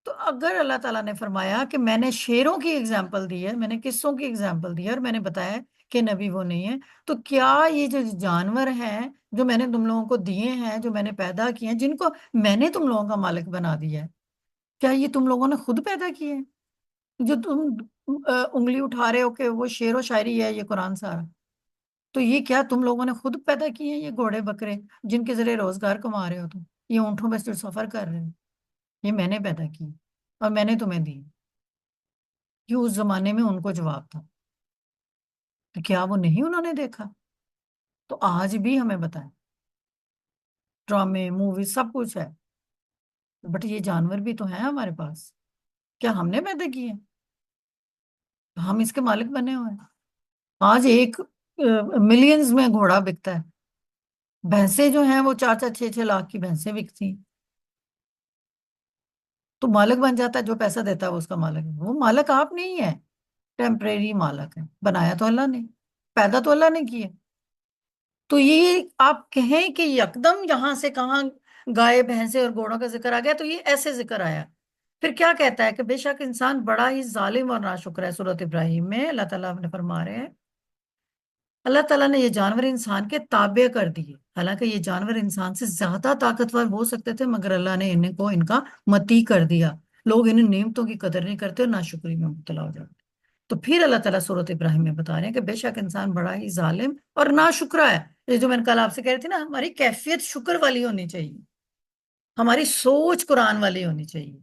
تو اگر اللہ تعالیٰ نے فرمایا کہ میں نے شیروں کی اگزامپل دی ہے، میں نے قصوں کی اگزامپل دی ہے، اور میں نے بتایا کہ نبی وہ نہیں ہے، تو کیا یہ جو جانور ہیں جو میں نے تم لوگوں کو دیے ہیں، جو میں نے پیدا کیے ہیں، جن کو میں نے تم لوگوں کا مالک بنا دیا ہے، کیا یہ تم لوگوں نے خود پیدا کیے ہیں؟ جو تم انگلی اٹھا رہے ہو کہ وہ شعر و شاعری ہے یہ قرآن سارا، تو یہ کیا تم لوگوں نے خود پیدا کیے ہیں؟ یہ گھوڑے بکرے جن کے ذریعے روزگار کما رہے ہو تم، یہ اونٹوں پہ جو سفر کر رہے ہو، یہ میں نے پیدا کی اور میں نے تمہیں دی. یہ اس زمانے میں ان کو جواب تھا. تو کیا وہ نہیں انہوں نے دیکھا؟ تو آج بھی ہمیں بتائیں، ڈرامے مووی سب کچھ ہے، بٹ یہ جانور بھی تو ہیں ہمارے پاس. کیا ہم نے پیدا کیے ہیں؟ ہم اس کے مالک بنے ہوئے ہیں. آج ایک ملینز میں گھوڑا بکتا ہے. بھینسیں جو ہیں وہ 4-4 6-6 لاکھ کی بھینسیں بکتی ہیں. تو مالک بن جاتا ہے جو پیسہ دیتا ہے وہ اس کا مالک ہے. وہ مالک آپ نہیں ہے، ٹیمپریری مالک ہے. بنایا تو اللہ نے، پیدا تو اللہ نے کیا. تو یہ آپ کہیں کہ یکدم یہاں سے کہاں گائے بھینسے اور گھوڑوں کا ذکر آ گیا؟ تو یہ ایسے ذکر آیا. پھر کیا کہتا ہے کہ بے شک انسان بڑا ہی ظالم اور ناشکر ہے. سورۃ ابراہیم میں اللہ تعالیٰ نے فرما رہے ہیں اللہ تعالیٰ نے یہ جانور انسان کے تابع کر دیے. حالانکہ یہ جانور انسان سے زیادہ طاقتور ہو سکتے تھے، مگر اللہ نے ان کو ان کا متی کر دیا. لوگ ان نعمتوں کی قدر نہیں کرتے اور ناشکری میں مبتلا ہو جاتے. تو پھر اللہ تعالیٰ سورۃ ابراہیم میں بتا رہے ہیں کہ بے شک انسان بڑا ہی ظالم اور ناشکرا ہے. یہ جو میں نے کل آپ سے کہہ رہی تھی نا، ہماری کیفیت شکر والی ہونی چاہیے، ہماری سوچ قرآن والی ہونی چاہیے.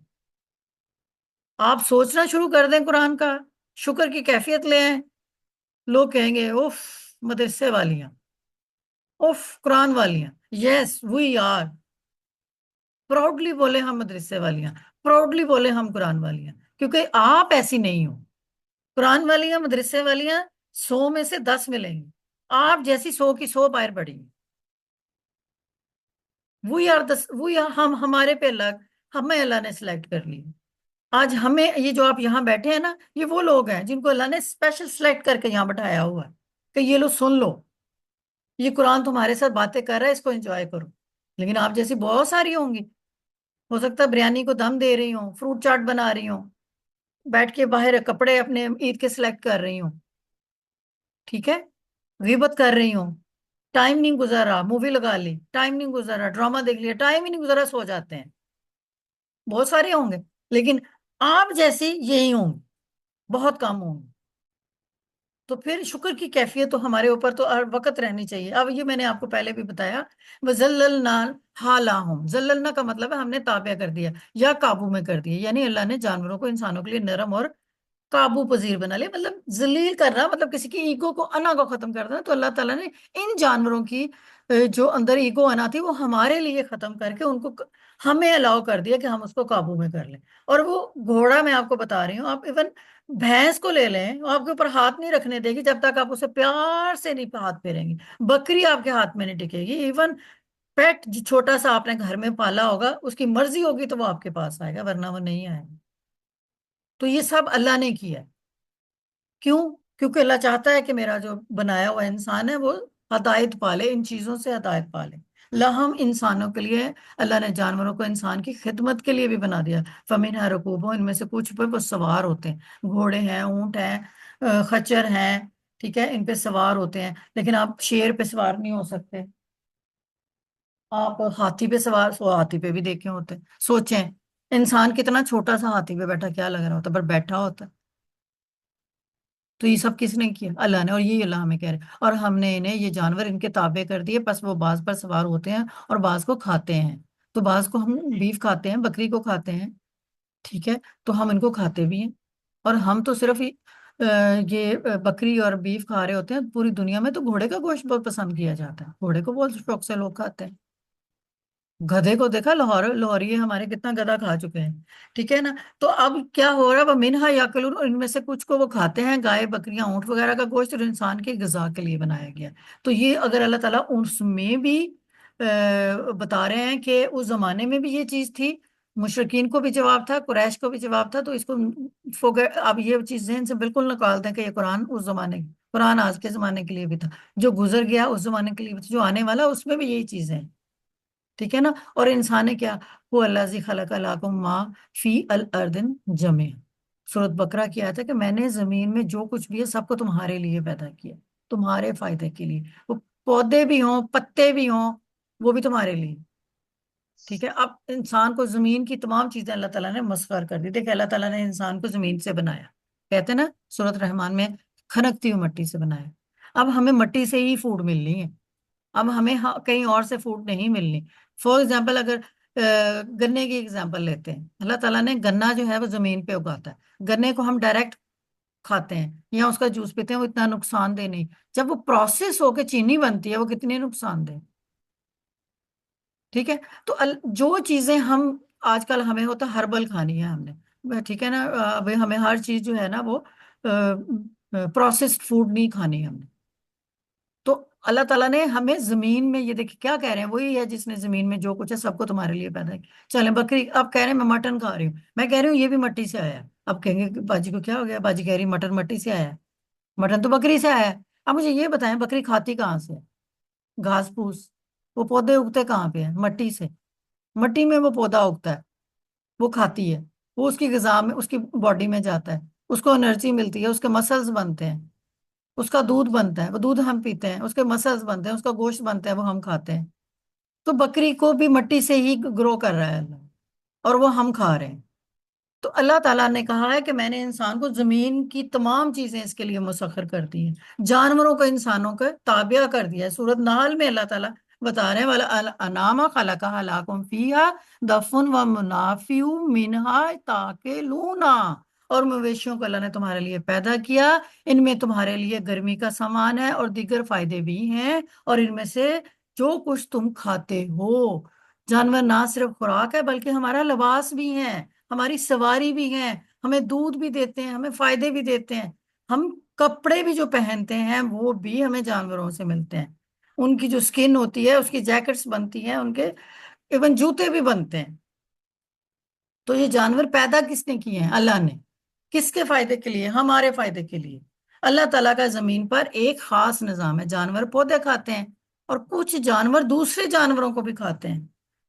آپ سوچنا شروع کر دیں قرآن کا، شکر کی کیفیت لے آئیں، لوگ کہیں گے اوف مدرسے والیاں، اوف قرآن والیاں. یس وی آر پراؤڈلی بولے ہم مدرسے والیاں، پراؤڈلی بولے ہم قرآن والیاں، کیونکہ آپ ایسی نہیں ہو. قرآن والیاں مدرسے والیاں 100 میں سے 10 ملیں گی، آپ جیسی 100 کی 100 باہر پڑیں گی. وہی ہم، ہمارے پہ اللہ، ہمیں اللہ نے سلیکٹ کر لی. آج ہمیں یہ جو آپ یہاں بیٹھے ہیں نا، یہ وہ لوگ ہیں جن کو اللہ نے اسپیشل سلیکٹ کر کے یہاں بٹھایا ہوا ہے کہ یہ لو سن لو، یہ قرآن تمہارے ساتھ باتیں کر رہا ہے، اس کو انجوائے کرو. لیکن آپ جیسی بہت ساری ہوں گی، ہو سکتا ہے بریانی کو دم دے رہی ہوں، فروٹ چاٹ بنا رہی ہوں، بیٹھ کے باہر کپڑے اپنے عید کے سلیکٹ کر رہی ہوں، ٹھیک ہے، غیبت کر رہی ہوں، ٹائم نہیں گزارا، مووی لگا لی، ٹائم نہیں گزارا، ڈرامہ دیکھ لیا، ٹائم ہی نہیں گزارا، سو جاتے ہیں. بہت سارے ہوں گے، لیکن آپ جیسی یہی ہوں گے، بہت کم ہوں گے. تو پھر شکر کی کیفیت تو ہمارے اوپر تو ہر وقت رہنی چاہیے. اب یہ میں نے آپ کو پہلے بھی بتایا، وَذَلَّلْنَا حَالَهُمْ، ذللنا کا مطلب ہے ہم نے تابع کر دیا یا قابو میں کر دیا. یعنی اللہ نے جانوروں کو انسانوں کے لیے نرم اور قابو پذیر بنا لیا. مطلب ذلیل کرنا، مطلب کسی کی ایگو کو، انا کو ختم کرنا. تو اللہ تعالیٰ نے ان جانوروں کی جو اندر ایگو انا تھی وہ ہمارے لیے ختم کر کے ان کو ہمیں الاؤ کر دیا کہ ہم اس کو قابو میں کر لیں. اور وہ گھوڑا میں آپ کو بتا رہی ہوں، آپ ایون بھینس کو لے لیں، وہ آپ کے اوپر ہاتھ نہیں رکھنے دے گی جب تک آپ اسے پیار سے نہیں ہاتھ پھیریں گی. بکری آپ کے ہاتھ میں نہیں ٹکے گی. ایون پیٹ چھوٹا سا آپ نے گھر میں پالا ہوگا، اس کی مرضی ہوگی تو وہ آپ کے پاس آئے گا، ورنہ وہ نہیں آئے گا. تو یہ سب اللہ نے کیا ہے. کیوں؟ کیونکہ اللہ چاہتا ہے کہ میرا جو بنایا ہوا انسان ہے وہ ہدایت پالے، ان چیزوں سے ہدایت پالے. ہم انسانوں کے لیے، اللہ نے جانوروں کو انسان کی خدمت کے لیے بھی بنا دیا. فمن ہے رکوبوں، ان میں سے کچھ پہ وہ سوار ہوتے ہیں، گھوڑے ہیں، اونٹ ہیں، خچر ہیں، ٹھیک ہے، ان پہ سوار ہوتے ہیں. لیکن آپ شیر پہ سوار نہیں ہو سکتے. آپ ہاتھی پہ سوار، ہاتھی پہ بھی دیکھے ہوتے ہیں. سوچیں انسان کتنا چھوٹا سا ہاتھی پہ بیٹھا کیا لگ رہا ہوتا، پر بیٹھا ہوتا. تو یہ سب کس نے کیا؟ اللہ نے. اور یہی اللہ ہمیں کہہ رہے ہیں، اور ہم نے انہیں، یہ جانور ان کے تابع کر دیے، بس وہ بعض پر سوار ہوتے ہیں اور بعض کو کھاتے ہیں. تو بعض کو ہم بیف کھاتے ہیں، بکری کو کھاتے ہیں، ٹھیک ہے، تو ہم ان کو کھاتے بھی ہیں. اور ہم تو صرف یہ بکری اور بیف کھا رہے ہوتے ہیں. پوری دنیا میں تو گھوڑے کا گوشت بہت پسند کیا جاتا ہے، گھوڑے کو بہت شوق سے لوگ کھاتے ہیں. گدھے کو دیکھا، لاہوری ہمارے کتنا گدھا کھا چکے ہیں، ٹھیک ہے نا. تو اب کیا ہو رہا ہے، وہ منہا یاکلون، ان میں سے کچھ کو وہ کھاتے ہیں، گائے، بکریاں، اونٹ وغیرہ کا گوشت، اور انسان کی غذا کے لیے بنایا گیا. تو یہ اگر اللہ تعالیٰ اس میں بھی بتا رہے ہیں کہ اس زمانے میں بھی یہ چیز تھی، مشرکین کو بھی جواب تھا، قریش کو بھی جواب تھا، تو اس کو اب یہ چیز ذہن سے بالکل نکال دیں کہ یہ قرآن اس زمانے، قرآن آج کے زمانے کے لیے بھی تھا، جو گزر گیا اس زمانے کے لیے بھی تھا، جو آنے والا اس میں بھی یہی چیزیں ہیں، ٹھیک ہے نا. اور انسان نے کیا، وہ اللہ ذی خلق لکم ما فی الارض جميعا. سورۃ بقرہ کی آیت ہے کہ میں نے زمین میں جو کچھ بھی ہے سب کو تمہارے لیے پیدا کیا، تمہارے فائدے کے لیے. وہ پودے بھی ہوں، پتے بھی ہوں، وہ بھی تمہارے لیے، ٹھیک ہے. اب انسان کو زمین کی تمام چیزیں اللہ تعالیٰ نے مسخر کر دی. دیکھیں اللہ تعالیٰ نے انسان کو زمین سے بنایا، کہتے ہیں نا سورۃ رحمان میں، کھنکتی ہوئی مٹی سے بنایا. اب ہمیں مٹی سے ہی فوڈ ملنی ہے، اب ہمیں کہیں اور سے فوڈ نہیں ملنی. فور ایگزامپل اگر گنے کی ایگزامپل لیتے ہیں، اللہ تعالیٰ نے گنا جو ہے وہ زمین پہ اگاتا ہے. گنے کو ہم ڈائریکٹ کھاتے ہیں یا اس کا جوس پیتے ہیں، وہ اتنا نقصان دہ نہیں. جب وہ پروسیس ہو کے چینی بنتی ہے وہ کتنی نقصان دہ، ٹھیک ہے. تو جو چیزیں ہم آج کل، ہمیں ہوتا ہے ہربل کھانی ہے ہم نے، ٹھیک ہے نا. اب ہمیں ہر چیز جو ہے نا وہ پروسیسڈ فوڈ نہیں کھانی ہے ہم نے. تو اللہ تعالیٰ نے ہمیں زمین میں، یہ دیکھیں کیا کہہ رہے ہیں، وہی ہے جس نے زمین میں جو کچھ ہے سب کو تمہارے لیے پیدا کیا. چلیں بکری، اب کہہ رہے ہیں میں مٹن کھا رہی ہوں، میں کہہ رہی ہوں یہ بھی مٹی سے آیا ہے. اب کہیں گے کہ باجی کو کیا ہو گیا، باجی کہہ رہی مٹن مٹی سے آیا ہے. مٹن تو بکری سے آیا ہے. اب مجھے یہ بتائیں بکری کھاتی کہاں سے ہے؟ گھاس پھوس. وہ پودے اگتے کہاں پہ ہیں؟ مٹی سے. مٹی میں وہ پودا اگتا ہے، وہ کھاتی ہے، وہ اس کی غذا میں، اس کی باڈی میں جاتا ہے، اس کو انرجی ملتی ہے، اس کے مسلز بنتے ہیں، اس کا دودھ بنتا ہے، وہ دودھ ہم پیتے ہیں، اس کے مسلز بنتے ہیں، اس کا گوشت بنتا ہے، وہ ہم کھاتے ہیں. تو بکری کو بھی مٹی سے ہی گرو کر رہا ہے اللہ، اور وہ ہم کھا رہے ہیں. تو اللہ تعالیٰ نے کہا ہے کہ میں نے انسان کو زمین کی تمام چیزیں اس کے لیے مسخر کر دی ہیں، جانوروں کو انسانوں کے تابع کر دیا ہے. سورۃ نحل میں اللہ تعالیٰ بتا رہے ہیں وَالْأَنْعَامَ خَلَقَهَا لَكُمْ فِيهَا دَفْءٌ وَمَنَافِعُ مِنْهَا تَأْكُلُونَ. اور مویشیوں کو اللہ نے تمہارے لیے پیدا کیا، ان میں تمہارے لیے گرمی کا سامان ہے اور دیگر فائدے بھی ہیں، اور ان میں سے جو کچھ تم کھاتے ہو. جانور نہ صرف خوراک ہے بلکہ ہمارا لباس بھی ہے، ہماری سواری بھی ہے، ہمیں دودھ بھی دیتے ہیں، ہمیں فائدے بھی دیتے ہیں. ہم کپڑے بھی جو پہنتے ہیں وہ بھی ہمیں جانوروں سے ملتے ہیں. ان کی جو سکن ہوتی ہے، اس کی جیکٹس بنتی ہیں، ان کے ایون جوتے بھی بنتے ہیں. تو یہ جانور پیدا کس نے کیے ہیں؟ اللہ نے. کس کے فائدے کے لیے؟ ہمارے فائدے کے لیے. اللہ تعالیٰ کا زمین پر ایک خاص نظام ہے، جانور پودے کھاتے ہیں اور کچھ جانور دوسرے جانوروں کو بھی کھاتے ہیں.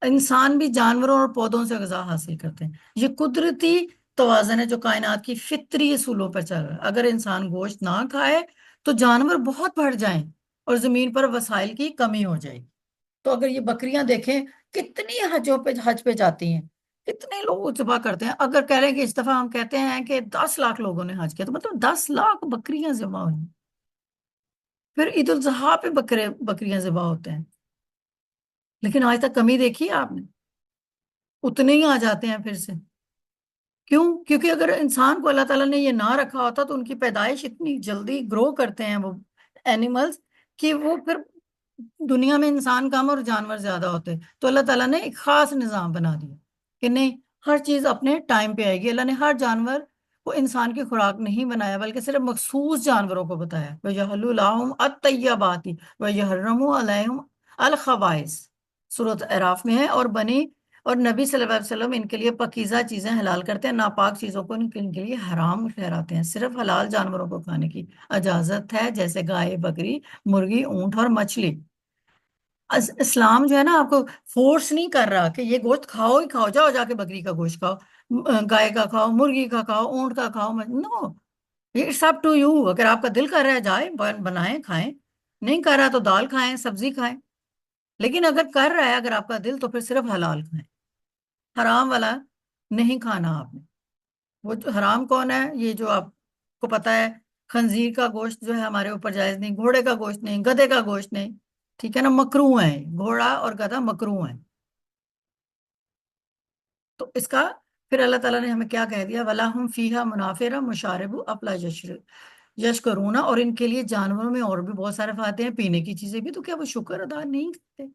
انسان بھی جانوروں اور پودوں سے غذا حاصل کرتے ہیں. یہ قدرتی توازن ہے جو کائنات کی فطری اصولوں پر چل رہا ہے. اگر انسان گوشت نہ کھائے تو جانور بہت بڑھ جائیں اور زمین پر وسائل کی کمی ہو جائے گی. تو اگر یہ بکریاں دیکھیں کتنی حج پہ جاتی ہیں، کتنے لوگ ذبح کرتے ہیں. اگر کہہ رہے ہیں کہ اس دفعہ ہم کہتے ہیں کہ 10 لاکھ لوگوں نے حج کیا، تو مطلب 10 لاکھ بکریاں ذبح ہوئی. پھر عید الاضحیٰ پہ بکریاں ذبح ہوتے ہیں. لیکن آج تک کمی دیکھی ہے آپ نے؟ اتنے ہی آ جاتے ہیں پھر سے. کیوں؟ کیونکہ اگر انسان کو اللہ تعالیٰ نے یہ نہ رکھا ہوتا تو ان کی پیدائش اتنی جلدی گرو کرتے ہیں وہ اینیملز، کہ وہ پھر دنیا میں انسان کم اور جانور زیادہ ہوتے. تو اللہ تعالیٰ نے ایک خاص نظام بنا دیا کہ نہیں، ہر چیز اپنے ٹائم پہ آئے گی. اللہ نے ہر جانور کو انسان کی خوراک نہیں بنایا بلکہ صرف مخصوص جانوروں کو بتایا. وَيَحِلُّ لَهُمْ الطَّيِّبَاتِ وَيَحْرِمُ عَلَيْهِمْ الْخَبَائِثَ سورۃ اعراف میں ہے. اور بنی اور نبی صلی اللہ علیہ وسلم ان کے لیے پاکیزہ چیزیں حلال کرتے ہیں، ناپاک چیزوں کو ان کے لیے حرام ٹھہراتے ہیں، صرف حلال جانوروں کو کھانے کی اجازت ہے، جیسے گائے، بکری، مرغی، اونٹ اور مچھلی۔ اسلام جو ہے نا آپ کو فورس نہیں کر رہا کہ یہ گوشت کھاؤ ہی کھاؤ، جاؤ جا کے بکری کا گوشت کھاؤ، گائے کا کھاؤ، مرغی کا کھاؤ، اونٹ کا کھاؤ، نو، اٹس اپ ٹو یو۔ اگر آپ کا دل کر رہا ہے جائیں بنائیں کھائیں، نہیں کر رہا تو دال کھائیں، سبزی کھائیں، لیکن اگر کر رہا ہے اگر آپ کا دل تو پھر صرف حلال کھائیں، حرام والا نہیں کھانا آپ نے۔ وہ جو حرام کون ہے؟ یہ جو آپ کو پتا ہے، خنزیر کا گوشت جو ہے ہمارے اوپر جائز نہیں، گھوڑے کا گوشت نہیں، گدھے کا گوشت نہیں، ٹھیک ہے نا، مکروہ ہے، گھوڑا اور گدھا مکروہ ہے۔ تو اس کا پھر اللہ تعالیٰ نے ہمیں کیا کہہ دیا، وَلَهُمْ فِيهَا مُنَافِعُ وَمَشَارِبُ أَفْلَا یشکرون، اور ان کے لیے جانوروں میں اور بھی بہت سارے فائدے ہیں، پینے کی چیزیں بھی، تو کیا وہ شکر ادا نہیں کرتے؟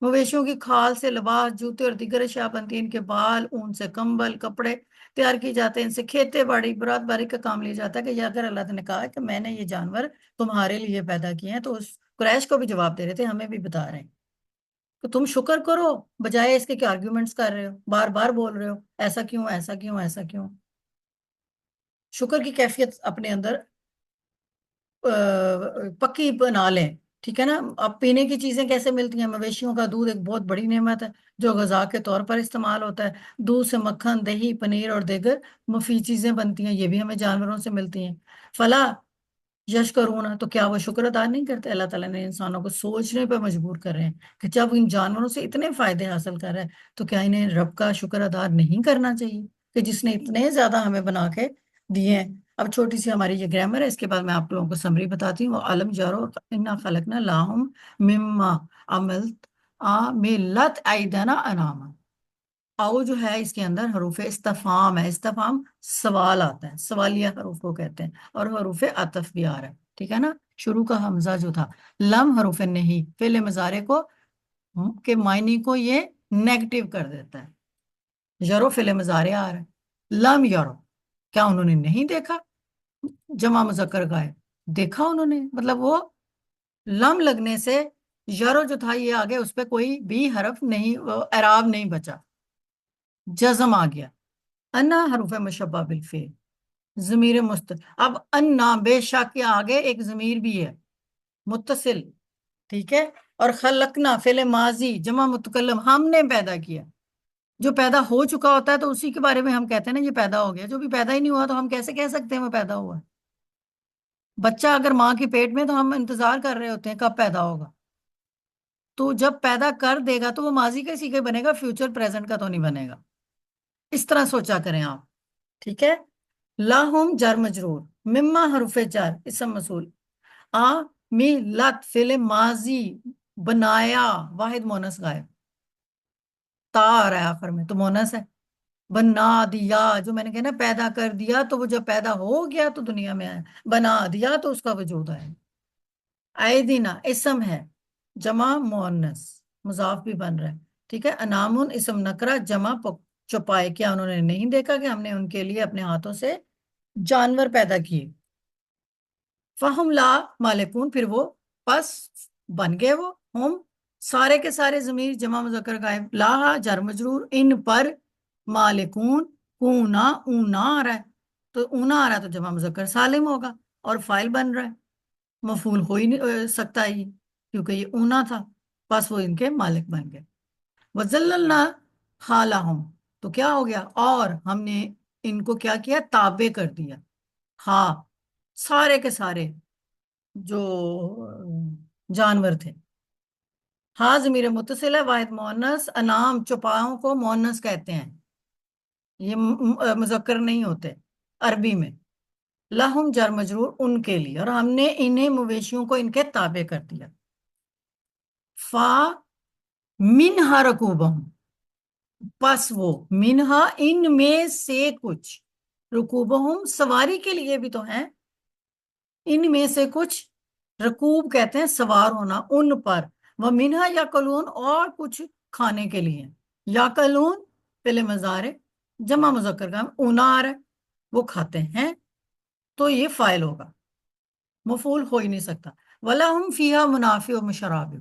مویشیوں کی کھال سے لباس، جوتے اور دیگر اشیاء بنتی ہیں، ان کے بال، اون سے کمبل، کپڑے تیار کیے جاتے ہیں، ان سے کھیتے باڑی، برات باری کا کام لیا جاتا ہے۔ کہ یہ اگر اللہ نے کہا کہ میں نے یہ جانور تمہارے لیے پیدا کیے ہیں، تو اس قریش کو بھی جواب دے رہے تھے، ہمیں بھی بتا رہے ہیں کہ تم شکر کرو، بجائے اس کے کہ آرگیومنٹس کر رہے ہو، بار بار بول رہے ہو ایسا کیوں، ایسا کیوں، ایسا کیوں۔ شکر کی کیفیت اپنے اندر پکی بنا لیں، ٹھیک ہے نا۔ اب پینے کی چیزیں کیسے ملتی ہیں؟ مویشیوں کا دودھ ایک بہت بڑی نعمت ہے جو غذا کے طور پر استعمال ہوتا ہے۔ دودھ سے مکھن، دہی، پنیر اور دیگر مفید چیزیں بنتی ہیں، یہ بھی ہمیں جانوروں سے ملتی ہیں۔ فلا یشکرون، تو کیا وہ شکر ادا نہیں کرتے؟ اللہ تعالیٰ نے انسانوں کو سوچنے پہ مجبور کر رہے ہیں کہ جب ان جانوروں سے اتنے فائدے حاصل کر رہے ہیں تو کیا انہیں رب کا شکر ادا نہیں کرنا چاہیے کہ جس نے اتنے زیادہ ہمیں بنا کے دیے ہیں۔ اب چھوٹی سی ہماری یہ گرامر ہے، اس کے بعد میں آپ لوگوں کو سمری بتاتی ہوں۔ علم جارو انا خلقنا لاہم مما عملت عاملت ایدنا اناما۔ او جو ہے اس کے اندر حروف استفہام ہے، استفہام سوال آتا ہے، سوالیہ حروف کو کہتے ہیں، اور حروف عطف بھی آ رہا ہے، ٹھیک ہے نا۔ شروع کا حمزہ جو تھا، لم حروف نہیں، فعل مضارع کو کے معنی کو یہ نیگیٹو کر دیتا ہے۔ یرو فعل مضارع آ رہا ہے، لم یرو، کیا انہوں نے نہیں دیکھا؟ جمع مذکر غائب، دیکھا انہوں نے، مطلب وہ لم لگنے سے یرو جو تھا یہ آگے اس پہ کوئی بھی حرف نہیں، اعراب نہیں بچا، جزم آ گیا۔ انا حروف مشبہ بالفعل، ضمیر اب انا بے شک کے آگے ایک ضمیر بھی ہے متصل، ٹھیک ہے۔ اور خلقنا فعل ماضی جمع متکلم، ہم نے پیدا کیا۔ جو پیدا ہو چکا ہوتا ہے تو اسی کے بارے میں ہم کہتے ہیں نا یہ پیدا ہو گیا، جو بھی پیدا ہی نہیں ہوا تو ہم کیسے کہہ سکتے ہیں وہ پیدا ہوا ہے؟ بچہ اگر ماں کے پیٹ میں تو ہم انتظار کر رہے ہوتے ہیں کب پیدا ہوگا، تو جب پیدا کر دے گا تو وہ ماضی کا سیکھے بنے گا، فیوچر پریزنٹ کا تو نہیں بنے گا۔ اس طرح سوچا کریں آپ، ٹھیک ہے۔ لاہم جر مجرور، مما حروف جر اسم موصول، آ می لت فعل ماضی بنایا واحد مونس غائب، تا آ رہا ہے آخر میں تو مونس ہے۔ بنا دیا، جو میں نے کہا نا پیدا کر دیا، تو وہ جب پیدا ہو گیا تو دنیا میں آیا، بنا دیا تو اس کا وجود آیا۔ ایدینا اسم ہے جمع مؤنث، مضاف بھی بن رہا ہے، ٹھیک ہے۔ انامن اسم نکرہ جمع چوپائے، کیا انہوں نے نہیں دیکھا کہ ہم نے ان کے لیے اپنے ہاتھوں سے جانور پیدا کیے؟ فہم لا مالکون، پھر وہ پس بن گئے وہ، ہم سارے کے سارے ضمیر جمع مذکر غائب، لا جر مجرور، ان پر مالکون، کونا اونا آ رہا ہے، تو اونا آ رہا ہے تو جمع مذکر سالم ہوگا، اور فائل بن رہا ہے، مفعول ہو ہی نہیں سکتا یہ کیونکہ یہ اونا تھا، بس وہ ان کے مالک بن گئے۔ وَذَلَّلْنَا خَالَهُمْ، تو کیا ہو گیا؟ اور ہم نے ان کو کیا کیا؟ تابع کر دیا، ہاں سارے کے سارے جو جانور تھے۔ ہاں ضمیر متصل ہے واحد مؤنث، انعام چوپاؤں کو مؤنث کہتے ہیں، یہ مذکر نہیں ہوتے عربی میں۔ لہم جر مجرور ان کے لیے، اور ہم نے انہیں مویشیوں کو ان کے تابع کر دیا۔ فا منہا رکوبہم، پس وہ منہا ان میں سے کچھ، رکوبہم سواری کے لیے بھی تو ہیں، ان میں سے کچھ، رکوب کہتے ہیں سوار ہونا ان پر، وہ منہا یاکلون، اور کچھ کھانے کے لیے، یاکلون فعل مضارع جمع مذکر کا اونا آ رہا ہے، وہ کھاتے ہیں تو یہ فائل ہوگا، مفعول ہو ہی نہیں سکتا۔ وَلَهُمْ فِيهَا مُنَافِعُ وَمَشَارِبُ،